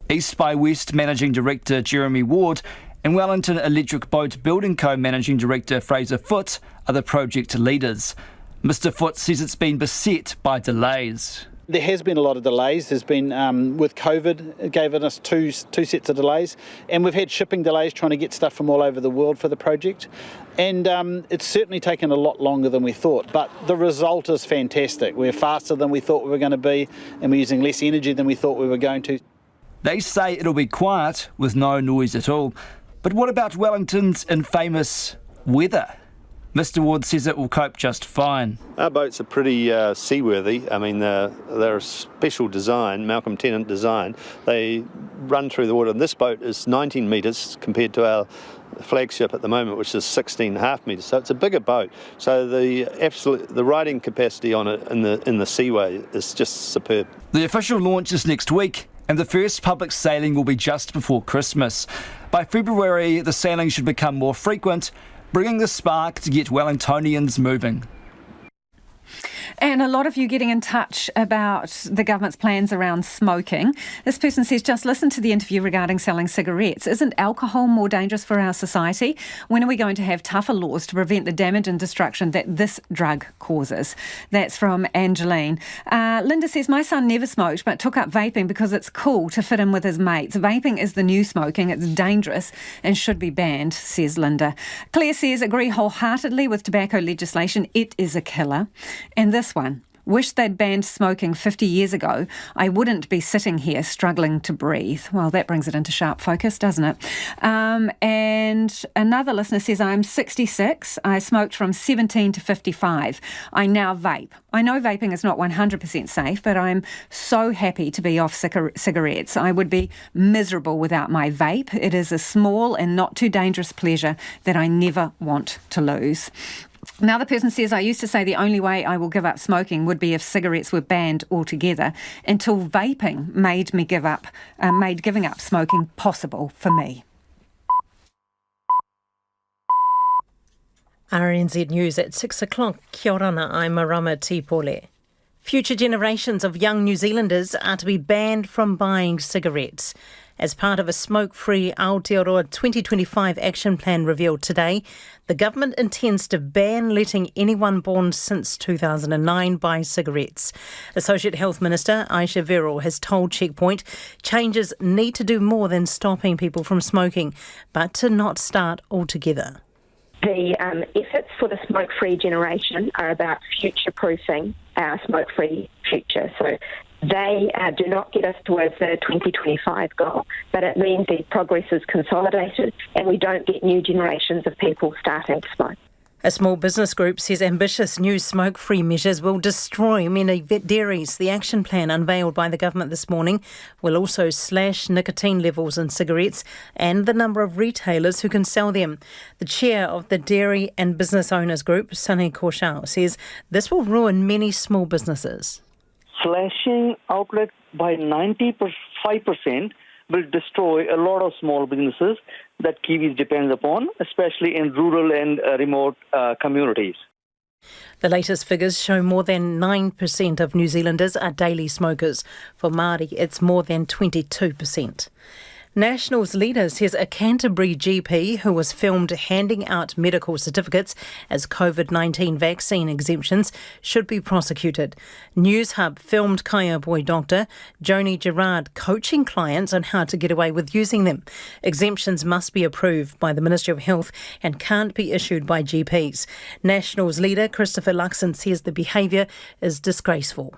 East by West Managing Director Jeremy Ward and Wellington Electric Boat Building Co Managing Director Fraser Foote are the project leaders. Mr Foote says it's been beset by delays. There has been a lot of delays. There's been, with COVID, it gave us two sets of delays. And we've had shipping delays trying to get stuff from all over the world for the project. And it's certainly taken a lot longer than we thought. But the result is fantastic. We're faster than we thought we were going to be, and we're using less energy than we thought we were going to. They say it'll be quiet with no noise at all. But what about Wellington's infamous weather? Mr Ward says it will cope just fine. Our boats are pretty seaworthy. I mean, they're a special design, Malcolm Tennant design. They run through the water. And this boat is 19 metres compared to our flagship at the moment, which is 16.5 metres. So it's a bigger boat. So the riding capacity on it in the seaway is just superb. The official launch is next week, And the first public sailing will be just before Christmas. By February, the sailing should become more frequent, bringing the spark to get Wellingtonians moving. And a lot of you getting in touch about the government's plans around smoking. This person says, just listen to the interview regarding selling cigarettes. Isn't alcohol more dangerous for our society? When are we going to have tougher laws to prevent the damage and destruction that this drug causes? That's from Angeline. Linda says, my son never smoked but took up vaping because it's cool to fit in with his mates. Vaping is the new smoking. It's dangerous and should be banned, says Linda. Claire says, agree wholeheartedly with tobacco legislation. It is a killer. And this one, wish they'd banned smoking 50 years ago. I wouldn't be sitting here struggling to breathe. Well, that brings it into sharp focus, doesn't it? And another listener says, I'm 66. I smoked from 17 to 55. I now vape. I know vaping is not 100% safe, but I'm so happy to be off cigarettes. I would be miserable without my vape. It is a small and not too dangerous pleasure that I never want to lose. Another person says, I used to say the only way I will give up smoking would be if cigarettes were banned altogether, until vaping made giving up smoking possible for me. RNZ News at 6 o'clock. Kia orana, I'm Marama Tipole. Future generations of young New Zealanders are to be banned from buying cigarettes. As part of a smoke-free Aotearoa 2025 action plan revealed today, the government intends to ban letting anyone born since 2009 buy cigarettes. Associate Health Minister Aisha Verrall has told Checkpoint changes need to do more than stopping people from smoking, but to not start altogether. The efforts for the smoke-free generation are about future-proofing our smoke-free future. So they do not get us towards the 2025 goal, but it means the progress is consolidated and we don't get new generations of people starting to smoke. A small business group says ambitious new smoke-free measures will destroy many dairies. The action plan unveiled by the government this morning will also slash nicotine levels in cigarettes and the number of retailers who can sell them. The chair of the Dairy and Business Owners Group, Sunny Korshal, says this will ruin many small businesses. Slashing outlet by 95% will destroy a lot of small businesses that Kiwis depends upon, especially in rural and remote communities. The latest figures show more than 9% of New Zealanders are daily smokers. For Māori, it's more than 22%. Nationals leader says a Canterbury GP who was filmed handing out medical certificates as COVID-19 vaccine exemptions should be prosecuted. News Hub filmed Kaya Boy doctor Joni Gerard coaching clients on how to get away with using them. Exemptions must be approved by the Ministry of Health and can't be issued by GPs. Nationals leader Christopher Luxon says the behaviour is disgraceful.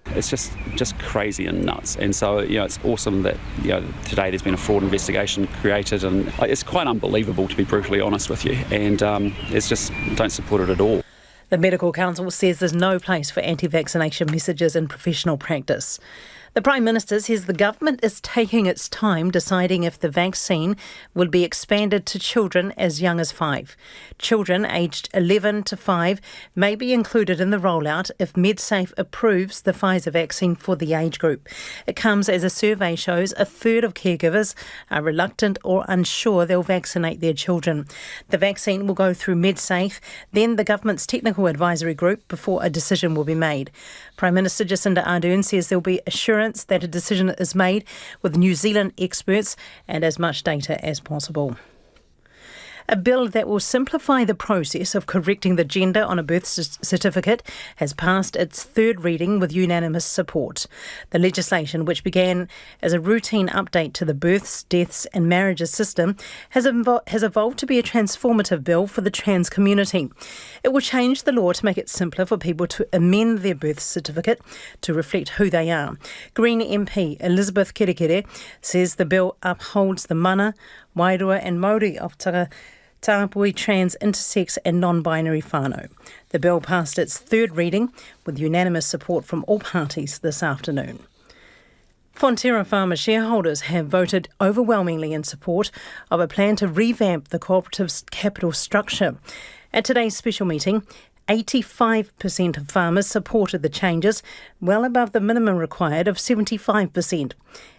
It's just crazy and nuts, and so it's awesome that today there's been a fraud investigation created, and it's quite unbelievable, to be brutally honest with you, and it's just don't support it at all. The Medical Council says there's no place for anti-vaccination messages in professional practice. The Prime Minister says the government is taking its time deciding if the vaccine will be expanded to children as young as 5. Children aged 11 to 5 may be included in the rollout if MedSafe approves the Pfizer vaccine for the age group. It comes as a survey shows a third of caregivers are reluctant or unsure they'll vaccinate their children. The vaccine will go through MedSafe, then the government's technical advisory group before a decision will be made. Prime Minister Jacinda Ardern says there will be assurance that a decision is made with New Zealand experts and as much data as possible. A bill that will simplify the process of correcting the gender on a birth certificate has passed its third reading with unanimous support. The legislation, which began as a routine update to the births, deaths and marriages system, has evolved to be a transformative bill for the trans community. It will change the law to make it simpler for people to amend their birth certificate to reflect who they are. Green MP Elizabeth Kerekere says the bill upholds the mana, Wairua and Māori of Tāpui, trans, intersex and non-binary whānau. The bill passed its third reading with unanimous support from all parties this afternoon. Fonterra Farmer shareholders have voted overwhelmingly in support of a plan to revamp the cooperative's capital structure. At today's special meeting, 85% of farmers supported the changes, well above the minimum required of 75%.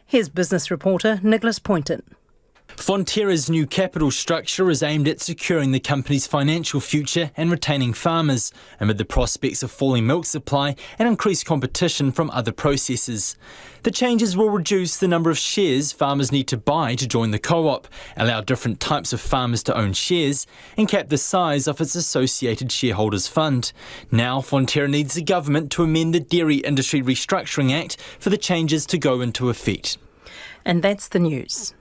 Here's business reporter Nicholas Poynton. Fonterra's new capital structure is aimed at securing the company's financial future and retaining farmers, amid the prospects of falling milk supply and increased competition from other processors. The changes will reduce the number of shares farmers need to buy to join the co-op, allow different types of farmers to own shares, and cap the size of its associated shareholders fund. Now Fonterra needs the government to amend the Dairy Industry Restructuring Act for the changes to go into effect. And that's the news.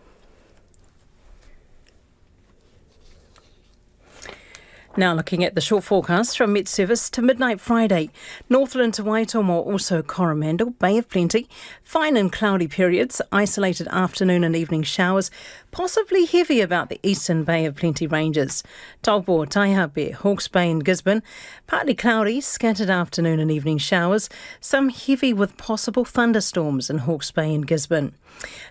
Now looking at the short forecast from Met Service to midnight Friday. Northland to Waitomo, also Coromandel, Bay of Plenty. Fine and cloudy periods, isolated afternoon and evening showers, possibly heavy about the eastern Bay of Plenty ranges. Taupo, Taihape, Hawke's Bay and Gisborne, partly cloudy, scattered afternoon and evening showers, some heavy with possible thunderstorms in Hawke's Bay and Gisborne.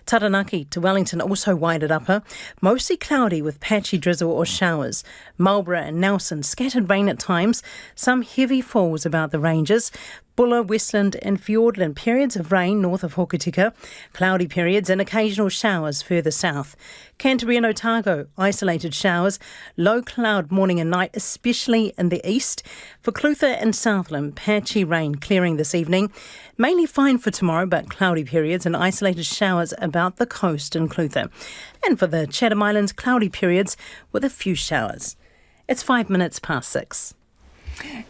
Taranaki to Wellington, also Wairarapa, mostly cloudy with patchy drizzle or showers. Marlborough and Nelson, scattered rain at times, some heavy falls about the ranges. Buller, Westland and Fiordland, periods of rain north of Hokitika, cloudy periods and occasional showers further south. Canterbury and Otago, isolated showers, low cloud morning and night, especially in the east. For Clutha and Southland, patchy rain clearing this evening. Mainly fine for tomorrow, but cloudy periods and isolated showers about the coast in Clutha. And for the Chatham Islands, cloudy periods with a few showers. It's 6:05.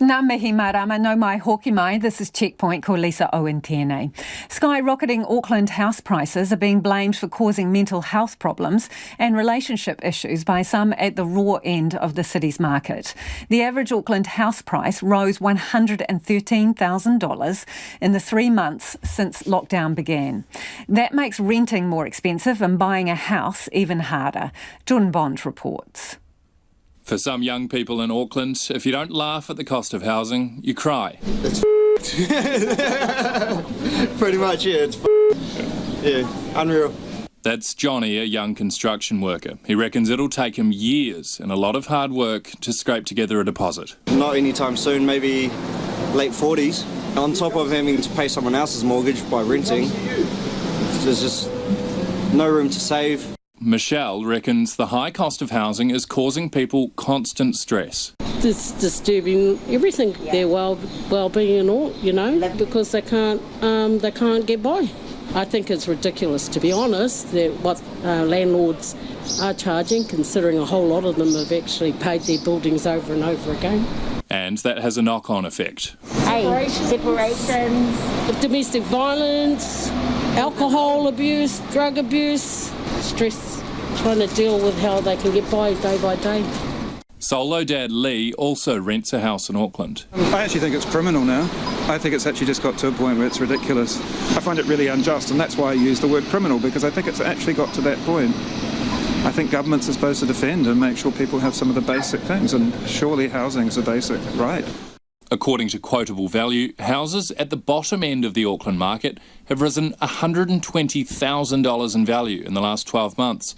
Ngā mihi marama, no mai hoki mai. This is Checkpoint, ko Lisa Owen Tēnā. Skyrocketing Auckland house prices are being blamed for causing mental health problems and relationship issues by some at the raw end of the city's market. The average Auckland house price rose $113,000 in the 3 months since lockdown began. That makes renting more expensive and buying a house even harder. Jun Bond reports. For some young people in Auckland, if you don't laugh at the cost of housing, you cry. It's pretty much, yeah, it's yeah, unreal. That's Johnny, a young construction worker. He reckons it'll take him years and a lot of hard work to scrape together a deposit. Not anytime soon, maybe late 40s. On top of having to pay someone else's mortgage by renting, there's just no room to save. Michelle reckons the high cost of housing is causing people constant stress. It's disturbing everything, their well-being and all, you know, because they can't get by. I think it's ridiculous, to be honest, that what landlords are charging, considering a whole lot of them have actually paid their buildings over and over again. And that has a knock-on effect. Separations. Domestic violence, alcohol abuse, drug abuse, stress, trying to deal with how they can get by day. Solo dad Lee also rents a house in Auckland. I actually think it's criminal now. I think it's actually just got to a point where it's ridiculous. I find it really unjust, and that's why I use the word criminal, because I think it's actually got to that point. I think governments are supposed to defend and make sure people have some of the basic things, and surely housing is a basic right. According to quotable value, houses at the bottom end of the Auckland market have risen $120,000 in value in the last 12 months.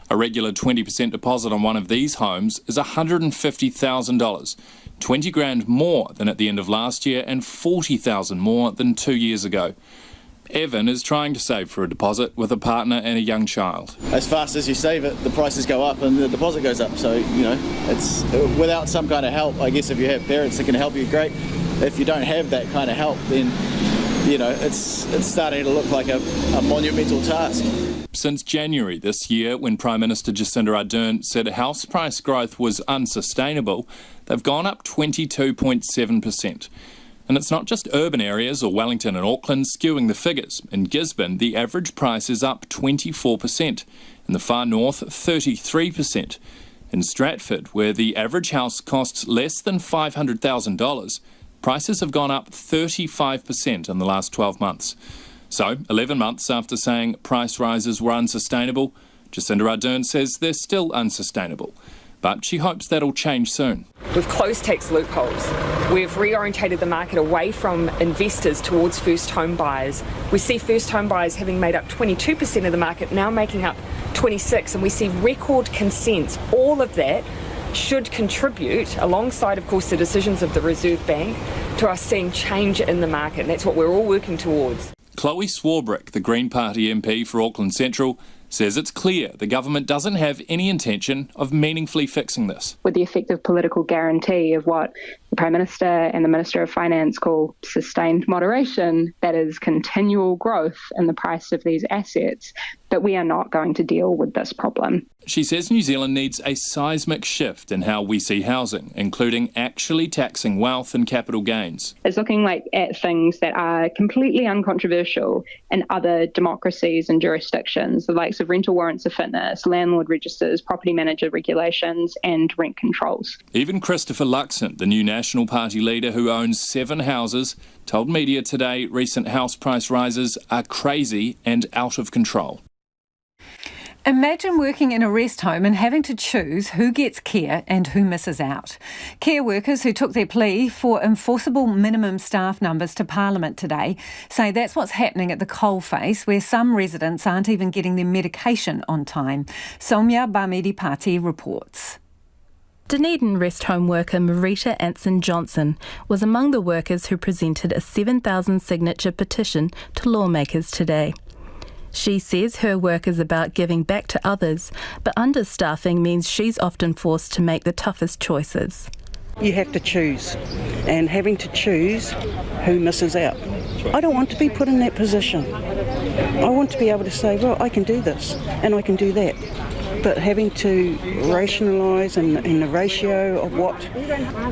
A regular 20% deposit on one of these homes is $150,000, 20 grand more than at the end of last year and 40,000 more than 2 years ago. Evan is trying to save for a deposit with a partner and a young child. As fast as you save it, the prices go up and the deposit goes up. So, you know, it's without some kind of help, I guess if you have parents that can help you, great. If you don't have that kind of help, then, you know, it's starting to look like a monumental task. Since January this year, when Prime Minister Jacinda Ardern said house price growth was unsustainable, they've gone up 22.7%. And it's not just urban areas or Wellington and Auckland skewing the figures. In Gisborne, the average price is up 24%. In the far north, 33%. In Stratford, where the average house costs less than $500,000, prices have gone up 35% in the last 12 months. So, 11 months after saying price rises were unsustainable, Jacinda Ardern says they're still unsustainable. But she hopes that'll change soon. We've closed tax loopholes. We've reorientated the market away from investors towards first home buyers. We see first home buyers having made up 22% of the market, now making up 26%, and we see record consents. All of that should contribute, alongside, of course, the decisions of the Reserve Bank, to us seeing change in the market. And that's what we're all working towards. Chloe Swarbrick, the Green Party MP for Auckland Central, says it's clear the government doesn't have any intention of meaningfully fixing this. With the effective political guarantee of what the Prime Minister and the Minister of Finance call sustained moderation, that is continual growth in the price of these assets, that we are not going to deal with this problem. She says New Zealand needs a seismic shift in how we see housing, including actually taxing wealth and capital gains. It's looking at things that are completely uncontroversial in other democracies and jurisdictions, the likes of rental warrants of fitness, landlord registers, property manager regulations and rent controls. Even Christopher Luxon, the new National Party leader who owns 7 houses, told media today recent house price rises are crazy and out of control. Imagine working in a rest home and having to choose who gets care and who misses out. Care workers who took their plea for enforceable minimum staff numbers to Parliament today say that's what's happening at the coalface, where some residents aren't even getting their medication on time. Soumya Bamidipati reports. Dunedin rest home worker Marita Anson-Johnson was among the workers who presented a 7,000 signature petition to lawmakers today. She says her work is about giving back to others, but understaffing means she's often forced to make the toughest choices. You have to choose, and having to choose who misses out. I don't want to be put in that position. I want to be able to say, well, I can do this and I can do that. But having to rationalise in the ratio of what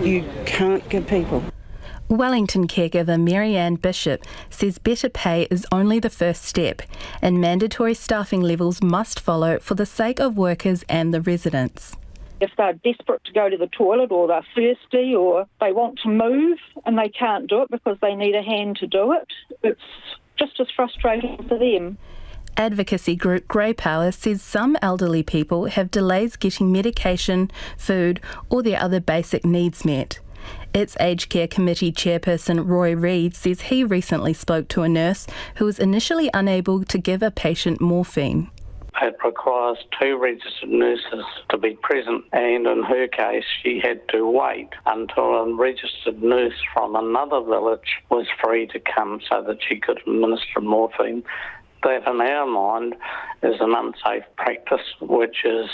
you can't give people. Wellington caregiver Marianne Bishop says better pay is only the first step and mandatory staffing levels must follow for the sake of workers and the residents. If they're desperate to go to the toilet or they're thirsty or they want to move and they can't do it because they need a hand to do it, it's just as frustrating for them. Advocacy group Grey Power says some elderly people have delays getting medication, food or their other basic needs met. Its Aged Care Committee chairperson Roy Reid says he recently spoke to a nurse who was initially unable to give a patient morphine. It requires 2 registered nurses to be present, and in her case she had to wait until a registered nurse from another village was free to come so that she could administer morphine. That, in our mind, is an unsafe practice which is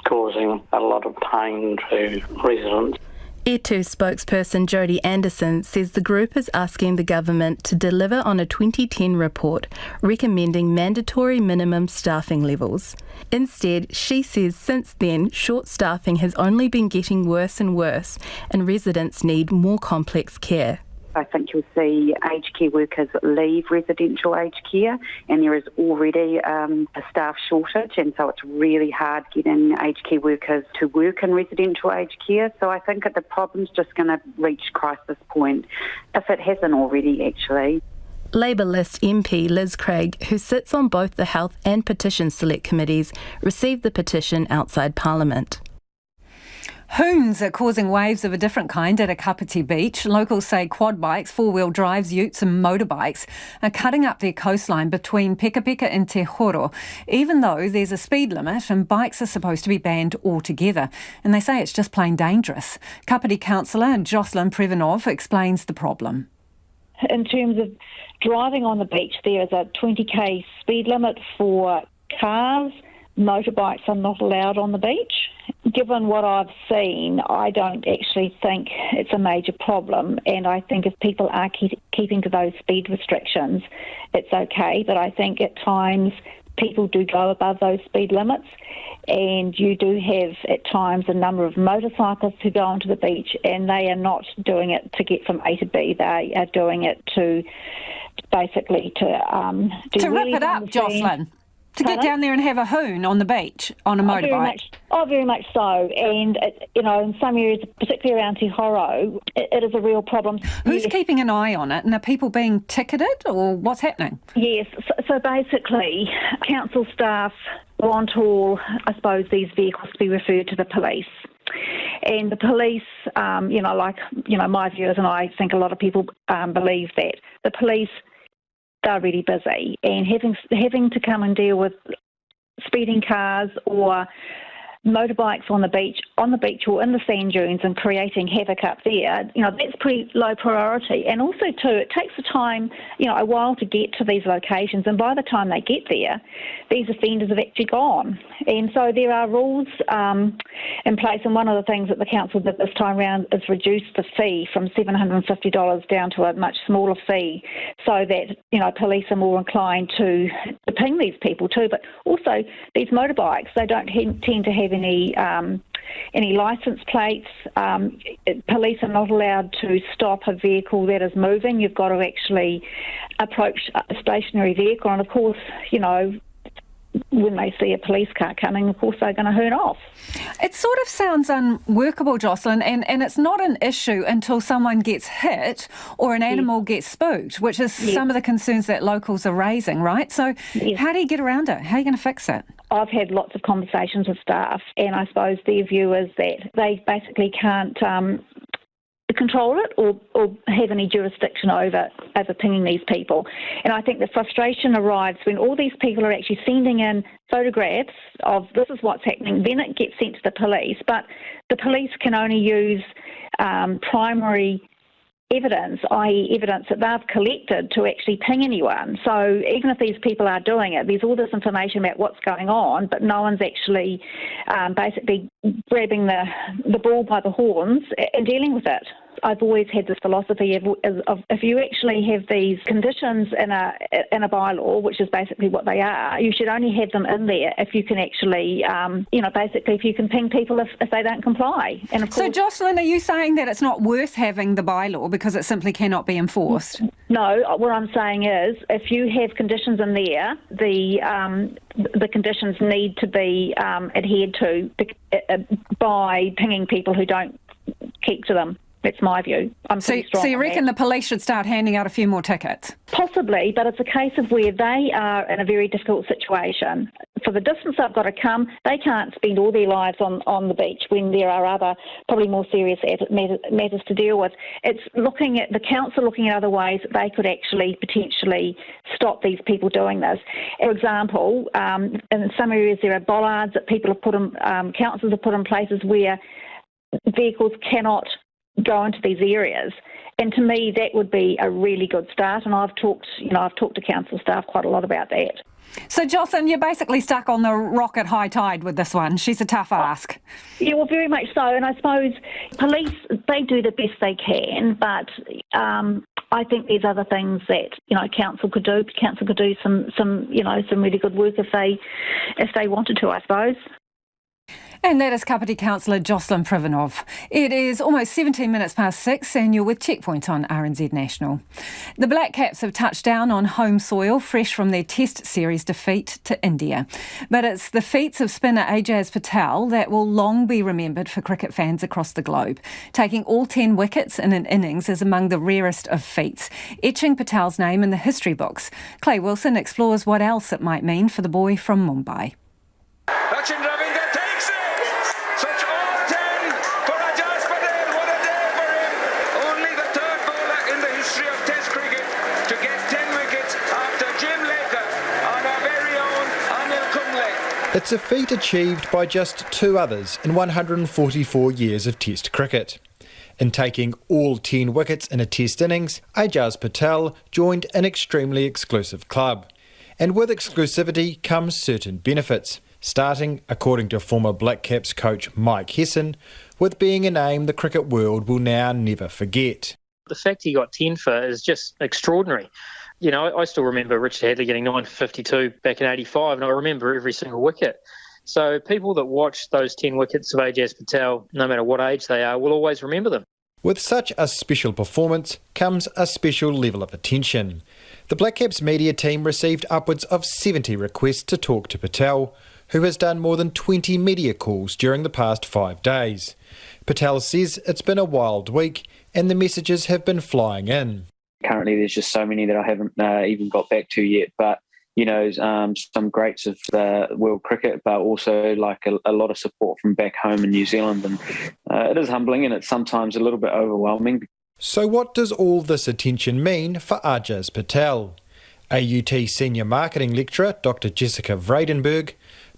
causing a lot of pain to residents. E2 spokesperson Jodie Anderson says the group is asking the government to deliver on a 2010 report recommending mandatory minimum staffing levels. Instead, she says since then, short staffing has only been getting worse and worse and residents need more complex care. I think you'll see aged care workers leave residential aged care, and there is already a staff shortage, and so it's really hard getting aged care workers to work in residential aged care. So I think that the problem's just going to reach crisis point, if it hasn't already actually. Labour List MP Liz Craig, who sits on both the Health and Petition Select Committees, received the petition outside Parliament. Hoons are causing waves of a different kind at a Kapiti beach. Locals say quad bikes, four-wheel drives, utes and motorbikes are cutting up their coastline between Pekapeka and Te Horo, even though there's a speed limit and bikes are supposed to be banned altogether. And they say it's just plain dangerous. Kapiti councillor Jocelyn Prevanov explains the problem. In terms of driving on the beach, there is a 20k speed limit for cars. Motorbikes are not allowed on the beach. Given what I've seen, I don't actually think it's a major problem, and I think if people are keeping to those speed restrictions, it's okay, but I think at times people do go above those speed limits, and you do have at times a number of motorcyclists who go onto the beach, and they are not doing it to get from A to B, they are doing it to basically to rip it up, Jocelyn. To get down there and have a hoon on the beach on a motorbike. Very much so. And, in some areas, particularly around Te Horo, it is a real problem. Who's keeping an eye on it? And are people being ticketed or what's happening? Yes. So basically, council staff want all, I suppose, these vehicles to be referred to the police. And the police, my view is, and I think a lot of people believe that, the police, they're really busy, and having to come and deal with speeding cars or motorbikes on the beach or in the sand dunes and creating havoc up there, that's pretty low priority. And also, too, it takes the time, a while to get to these locations. And by the time they get there, these offenders have actually gone. And so there are rules in place. And one of the things that the council did this time around is reduce the fee from $750 down to a much smaller fee so that, police are more inclined to ping these people too. But also, these motorbikes, they don't tend to have any license plates. Police are not allowed to stop a vehicle that is moving. You've got to actually approach a stationary vehicle. And of course, when they see a police car coming, of course they're going to hoon off. It sort of sounds unworkable, Jocelyn, and it's not an issue until someone gets hit or an animal gets spooked, which is some of the concerns that locals are raising, right? So how do you get around it? How are you going to fix it? I've had lots of conversations with staff, and I suppose their view is that they basically can't control it or have any jurisdiction over pinging these people. And I think the frustration arrives when all these people are actually sending in photographs of this is what's happening, then it gets sent to the police, but the police can only use primary evidence, i.e. evidence that they've collected to actually ping anyone. So even if these people are doing it, there's all this information about what's going on, but no one's actually basically grabbing the bull by the horns and dealing with it. I've always had this philosophy of if you actually have these conditions in a bylaw, which is basically what they are, you should only have them in there if you can actually, basically if you can ping people if they don't comply. And of course, so, Jocelyn, are you saying that it's not worth having the bylaw because it simply cannot be enforced? No, what I'm saying is if you have conditions in there, the conditions need to be adhered to by pinging people who don't keep to them. That's my view. I'm pretty strong. So you reckon the police should start handing out a few more tickets? Possibly, but it's a case of where they are in a very difficult situation. For the distance they've got to come, they can't spend all their lives on the beach when there are other, probably more serious matters to deal with. It's looking at the council looking at other ways that they could actually potentially stop these people doing this. For example, in some areas there are bollards that people have put in, councils have put in places where vehicles cannot go into these areas, and to me that would be a really good start. And I've talked to council staff quite a lot about that. So, Jocelyn, you're basically stuck on the rock at high tide with this one. She's a tough ask. Yeah, well, very much so. And I suppose police, they do the best they can, but I think there's other things that council could do. Council could do some really good work if they wanted to, I suppose. And that is Kapiti Councillor Jocelyn Privanov. It is almost 17 minutes past 6 and you're with Checkpoint on RNZ National. The Black Caps have touched down on home soil, fresh from their Test Series defeat to India. But it's the feats of spinner Ajaz Patel that will long be remembered for cricket fans across the globe. Taking all 10 wickets in an innings is among the rarest of feats, etching Patel's name in the history books. Clay Wilson explores what else it might mean for the boy from Mumbai. It's a feat achieved by just two others in 144 years of Test cricket. In taking all 10 wickets in a Test innings, Ajaz Patel joined an extremely exclusive club. And with exclusivity comes certain benefits, starting, according to former Black Caps coach Mike Hesson, with being a name the cricket world will now never forget. The fact he got 10 for is just extraordinary. I still remember Richard Hadley getting 9 for 52 back in 85, and I remember every single wicket. So people that watch those 10 wickets of Ajaz Patel, no matter what age they are, will always remember them. With such a special performance comes a special level of attention. The Black Caps media team received upwards of 70 requests to talk to Patel, who has done more than 20 media calls during the past 5 days. Patel says it's been a wild week and the messages have been flying in. Currently, there's just so many that I haven't even got back to yet. But, some greats of world cricket, but also like a lot of support from back home in New Zealand. And it is humbling and it's sometimes a little bit overwhelming. So what does all this attention mean for Ajaz Patel? AUT Senior Marketing Lecturer Dr. Jessica Vredenberg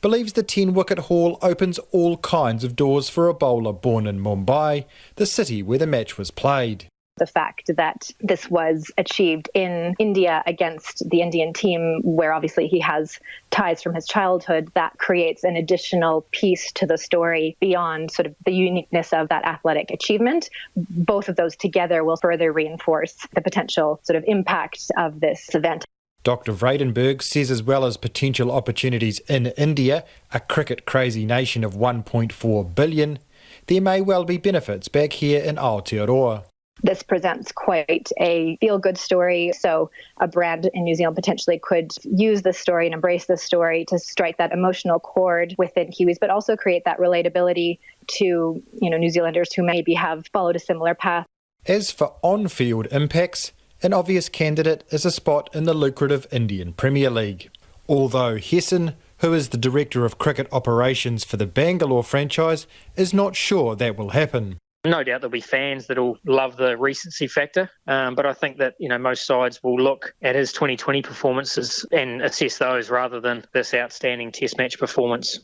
believes the 10-wicket haul opens all kinds of doors for a bowler born in Mumbai, the city where the match was played. The fact that this was achieved in India against the Indian team, where obviously he has ties from his childhood, that creates an additional piece to the story beyond sort of the uniqueness of that athletic achievement. Both of those together will further reinforce the potential sort of impact of this event. Dr. Vredenberg says as well as potential opportunities in India, a cricket-crazy nation of 1.4 billion, there may well be benefits back here in Aotearoa. This presents quite a feel-good story, so a brand in New Zealand potentially could use this story and embrace this story to strike that emotional chord within Kiwis, but also create that relatability to, New Zealanders who maybe have followed a similar path. As for on-field impacts, an obvious candidate is a spot in the lucrative Indian Premier League. Although Hesson, who is the Director of Cricket Operations for the Bangalore franchise, is not sure that will happen. No doubt there'll be fans that'll love the recency factor, but I think that most sides will look at his 2020 performances and assess those rather than this outstanding Test match performance.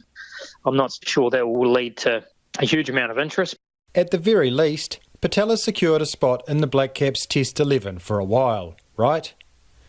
I'm not sure that will lead to a huge amount of interest. At the very least, Patel has secured a spot in the Black Caps Test 11 for a while, right?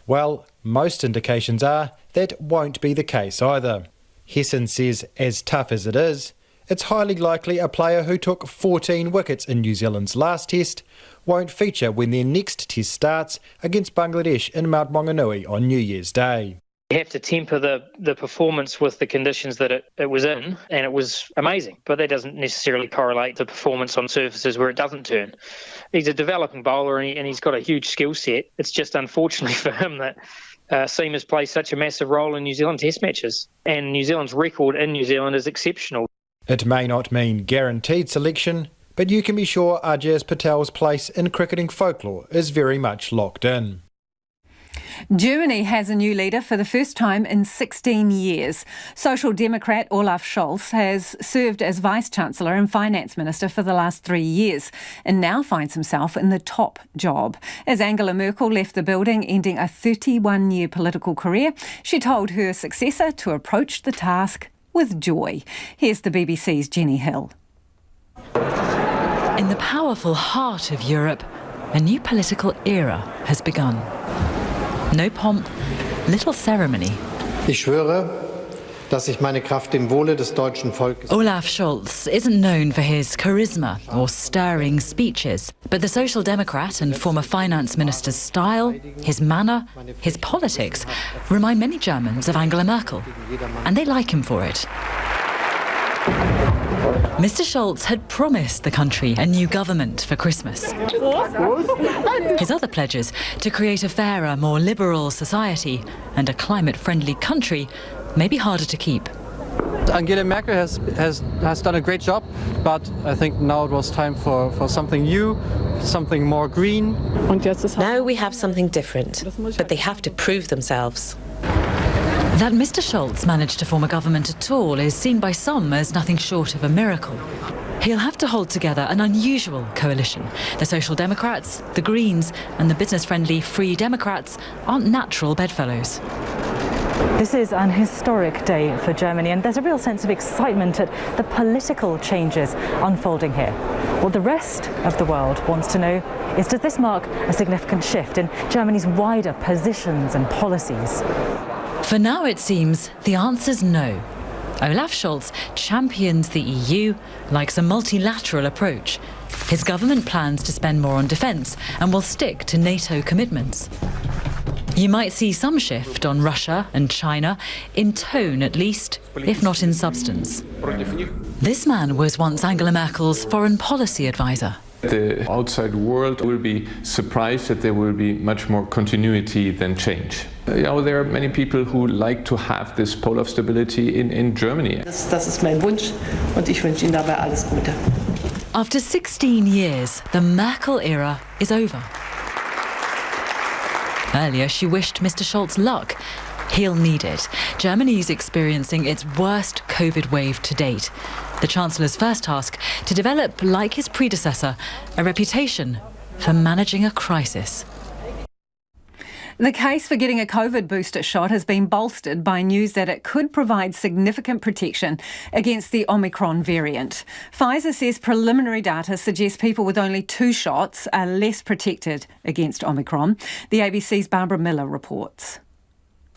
Well, most indications are that won't be the case either. Hesson says as tough as it is, it's highly likely a player who took 14 wickets in New Zealand's last test won't feature when their next test starts against Bangladesh in Mount Maunganui on New Year's Day. You have to temper the performance with the conditions that it was in, and it was amazing, but that doesn't necessarily correlate to performance on surfaces where it doesn't turn. He's a developing bowler and he's got a huge skill set. It's just unfortunately for him that seamers play such a massive role in New Zealand test matches, and New Zealand's record in New Zealand is exceptional. It may not mean guaranteed selection, but you can be sure Ajaz Patel's place in cricketing folklore is very much locked in. Germany has a new leader for the first time in 16 years. Social Democrat Olaf Scholz has served as Vice-Chancellor and Finance Minister for the last 3 years and now finds himself in the top job. As Angela Merkel left the building, ending a 31-year political career, she told her successor to approach the task with joy. Here's the BBC's Jenny Hill. In the powerful heart of Europe, a new political era has begun. No pomp, little ceremony. Ich schwöre, dass ich meine Kraft dem Wohle des deutschen Volkes. Olaf Scholz isn't known for his charisma or stirring speeches, but the Social Democrat and former finance minister's style, his manner, his politics remind many Germans of Angela Merkel, and they like him for it. Mr. Scholz had promised the country a new government for Christmas. His other pledges, to create a fairer, more liberal society and a climate-friendly country, may be harder to keep. Angela Merkel has done a great job, but I think now it was time for something new, something more green. Now we have something different, but they have to prove themselves. That Mr. Scholz managed to form a government at all is seen by some as nothing short of a miracle. He'll have to hold together an unusual coalition. The Social Democrats, the Greens and the business-friendly Free Democrats aren't natural bedfellows. This is an historic day for Germany, and there's a real sense of excitement at the political changes unfolding here. What the rest of the world wants to know is, does this mark a significant shift in Germany's wider positions and policies? For now, it seems the answer's no. Olaf Scholz champions the EU, likes a multilateral approach. His government plans to spend more on defence and will stick to NATO commitments. You might see some shift on Russia and China, in tone at least, if not in substance. This man was once Angela Merkel's foreign policy advisor. The outside world will be surprised that there will be much more continuity than change. There are many people who like to have this pole of stability in Germany. Das ist mein Wunsch und ich wünsche Ihnen dabei alles Gute. After 16 years, the Merkel era is over. Earlier, she wished Mr. Scholz luck. He'll need it. Germany's experiencing its worst COVID wave to date. The Chancellor's first task, to develop, like his predecessor, a reputation for managing a crisis. The case for getting a COVID booster shot has been bolstered by news that it could provide significant protection against the Omicron variant. Pfizer says preliminary data suggests people with only 2 shots are less protected against Omicron. The ABC's Barbara Miller reports.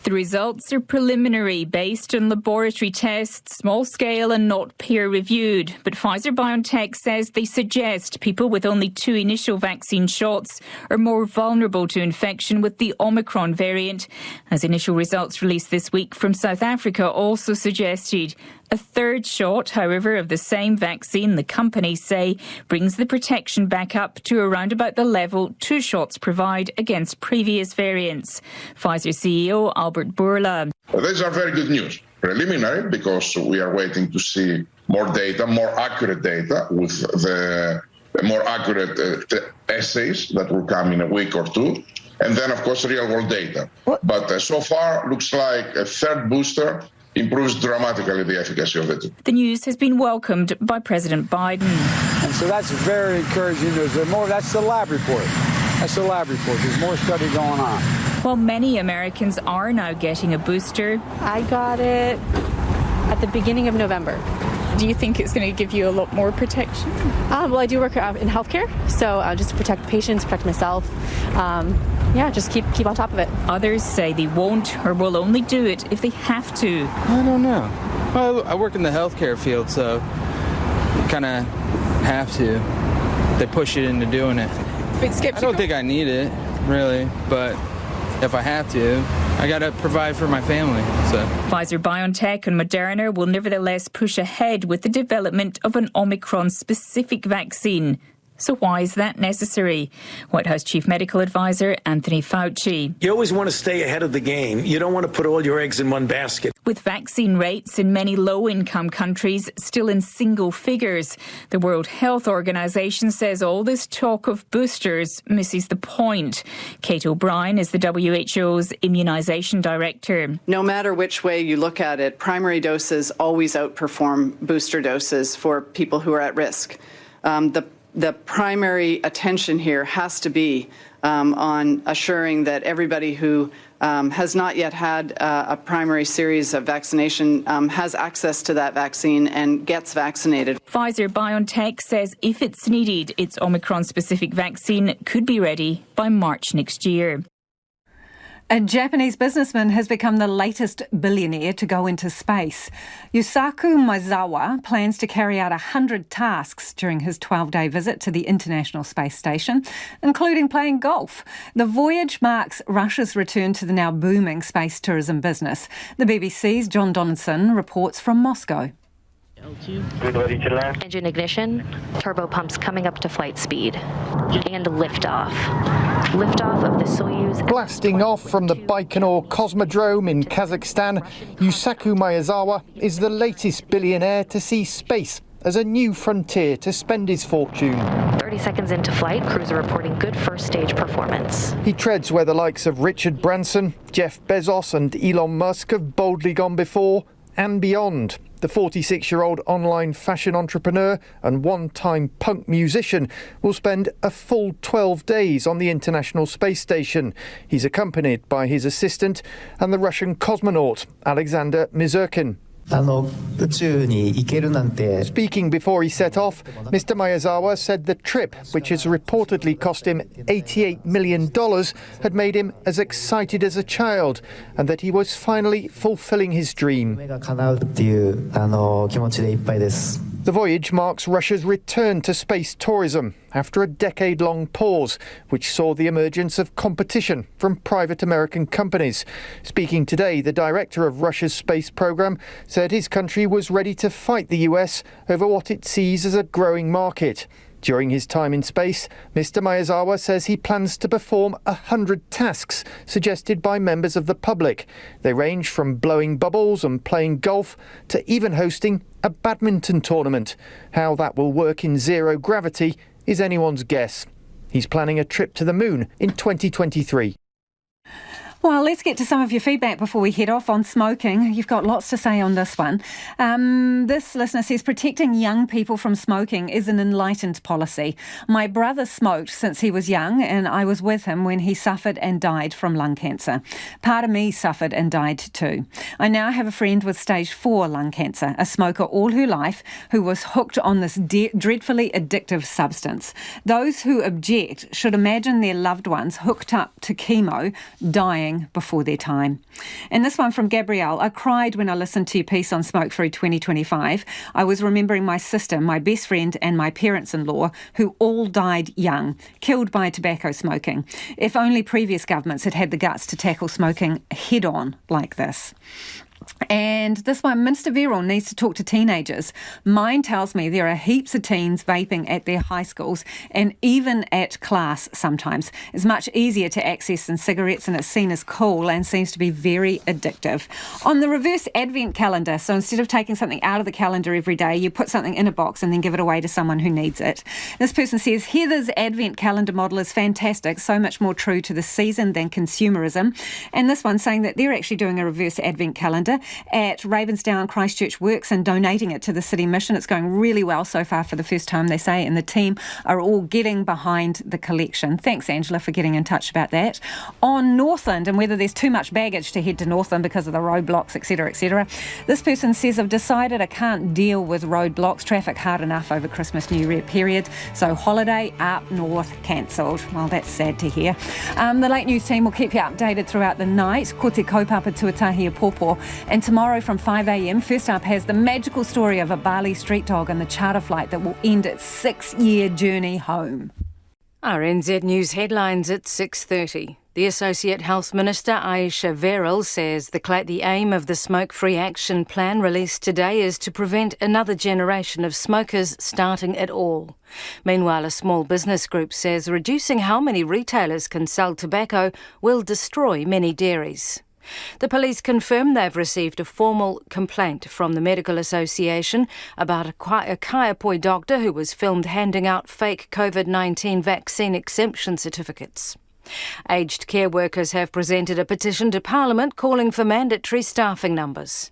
The results are preliminary, based on laboratory tests, small scale and not peer-reviewed. But Pfizer-BioNTech says they suggest people with only 2 initial vaccine shots are more vulnerable to infection with the Omicron variant, as initial results released this week from South Africa also suggested. A 3rd shot, however, of the same vaccine, the companies say, brings the protection back up to around about the level 2 shots provide against previous variants. Pfizer CEO Albert Bourla. These are very good news. Preliminary, because we are waiting to see more data, more accurate data with the more accurate assays that will come in a week or 2. And then, of course, real-world data. But so far, looks like a 3rd booster improves dramatically the efficacy of it. The news has been welcomed by President Biden. And so that's very encouraging news. That's the lab report. That's the lab report. There's more study going on. While many Americans are now getting a booster, I got it at the beginning of November. Do you think it's going to give you a lot more protection? Well, I do work in healthcare, so just to protect patients, protect myself. Just keep on top of it. Others say they won't or will only do it if they have to. I don't know. Well, I work in the healthcare field, so you kind of have to. They push it into doing it. I don't think I need it, really, but if I have to, I got to provide for my family. So Pfizer-BioNTech and Moderna will nevertheless push ahead with the development of an Omicron-specific vaccine. So why is that necessary? White House Chief Medical Advisor Anthony Fauci. You always want to stay ahead of the game. You don't want to put all your eggs in one basket. With vaccine rates in many low-income countries still in single figures, the World Health Organization says all this talk of boosters misses the point. Kate O'Brien is the WHO's immunization director. No matter which way you look at it, primary doses always outperform booster doses for people who are at risk. The primary attention here has to be on assuring that everybody who has not yet had a primary series of vaccination has access to that vaccine and gets vaccinated. Pfizer-BioNTech says if it's needed, its Omicron-specific vaccine could be ready by March next year. A Japanese businessman has become the latest billionaire to go into space. Yusaku Maezawa plans to carry out 100 tasks during his 12-day visit to the International Space Station, including playing golf. The voyage marks Russia's return to the now booming space tourism business. The BBC's John Donaldson reports from Moscow. Engine ignition, turbo pumps coming up to flight speed, and liftoff. Liftoff of the Soyuz. Blasting off from the Baikonur Cosmodrome in Kazakhstan, Yusaku Maezawa is the latest billionaire to see space as a new frontier to spend his fortune. 30 seconds into flight, crews are reporting good first stage performance. He treads where the likes of Richard Branson, Jeff Bezos and Elon Musk have boldly gone before and beyond. The 46-year-old online fashion entrepreneur and one-time punk musician will spend a full 12 days on the International Space Station. He's accompanied by his assistant and the Russian cosmonaut, Alexander Mizurkin. Speaking before he set off, Mr. Maezawa said the trip, which has reportedly cost him $88 million, had made him as excited as a child and that he was finally fulfilling his dream. The voyage marks Russia's return to space tourism after a decade-long pause, which saw the emergence of competition from private American companies. Speaking today, the director of Russia's space program said his country was ready to fight the US over what it sees as a growing market. During his time in space, Mr. Maezawa says he plans to perform 100 tasks suggested by members of the public. They range from blowing bubbles and playing golf to even hosting a badminton tournament. How that will work in zero gravity is anyone's guess. He's planning a trip to the moon in 2023. Well, let's get to some of your feedback before we head off on smoking. You've got lots to say on this one. This listener says, protecting young people from smoking is an enlightened policy. My brother smoked since he was young, and I was with him when he suffered and died from lung cancer. Part of me suffered and died too. I now have a friend with stage 4 lung cancer, a smoker all her life, who was hooked on this dreadfully addictive substance. Those who object should imagine their loved ones hooked up to chemo, dying before their time. And this one from Gabrielle. I cried when I listened to your piece on Smoke Free 2025. I was remembering my sister, my best friend and my parents-in-law, who all died young, killed by tobacco smoking. If only previous governments had had the guts to tackle smoking head-on like this. And this one, Minister Verrill needs to talk to teenagers. Mine tells me there are heaps of teens vaping at their high schools and even at class sometimes. It's much easier to access than cigarettes, and it's seen as cool and seems to be very addictive. On the reverse advent calendar, so instead of taking something out of the calendar every day, you put something in a box and then give it away to someone who needs it. This person says, Heather's advent calendar model is fantastic, so much more true to the season than consumerism. And this one saying that they're actually doing a reverse advent calendar at Ravensdown Christchurch Works and donating it to the City Mission. It's going really well so far for the first time, they say, and the team are all getting behind the collection. Thanks, Angela, for getting in touch about that. On Northland, and whether there's too much baggage to head to Northland because of the roadblocks, etc., etc., this person says, I've decided I can't deal with roadblocks, traffic hard enough over Christmas New Year period, so holiday up north cancelled. Well, that's sad to hear. The Late News team will keep you updated throughout the night. Ko te kaupapa tuatahi e pōpō. And tomorrow from 5 a.m, First Up has the magical story of a Bali street dog and the charter flight that will end its 6-year journey home. RNZ News headlines at 6:30. The Associate Health Minister, Aisha Verrill, says the aim of the Smoke-Free Action Plan released today is to prevent another generation of smokers starting at all. Meanwhile, a small business group says reducing how many retailers can sell tobacco will destroy many dairies. The police confirm they've received a formal complaint from the Medical Association about a Kaiapoi doctor who was filmed handing out fake COVID-19 vaccine exemption certificates. Aged care workers have presented a petition to Parliament calling for mandatory staffing numbers.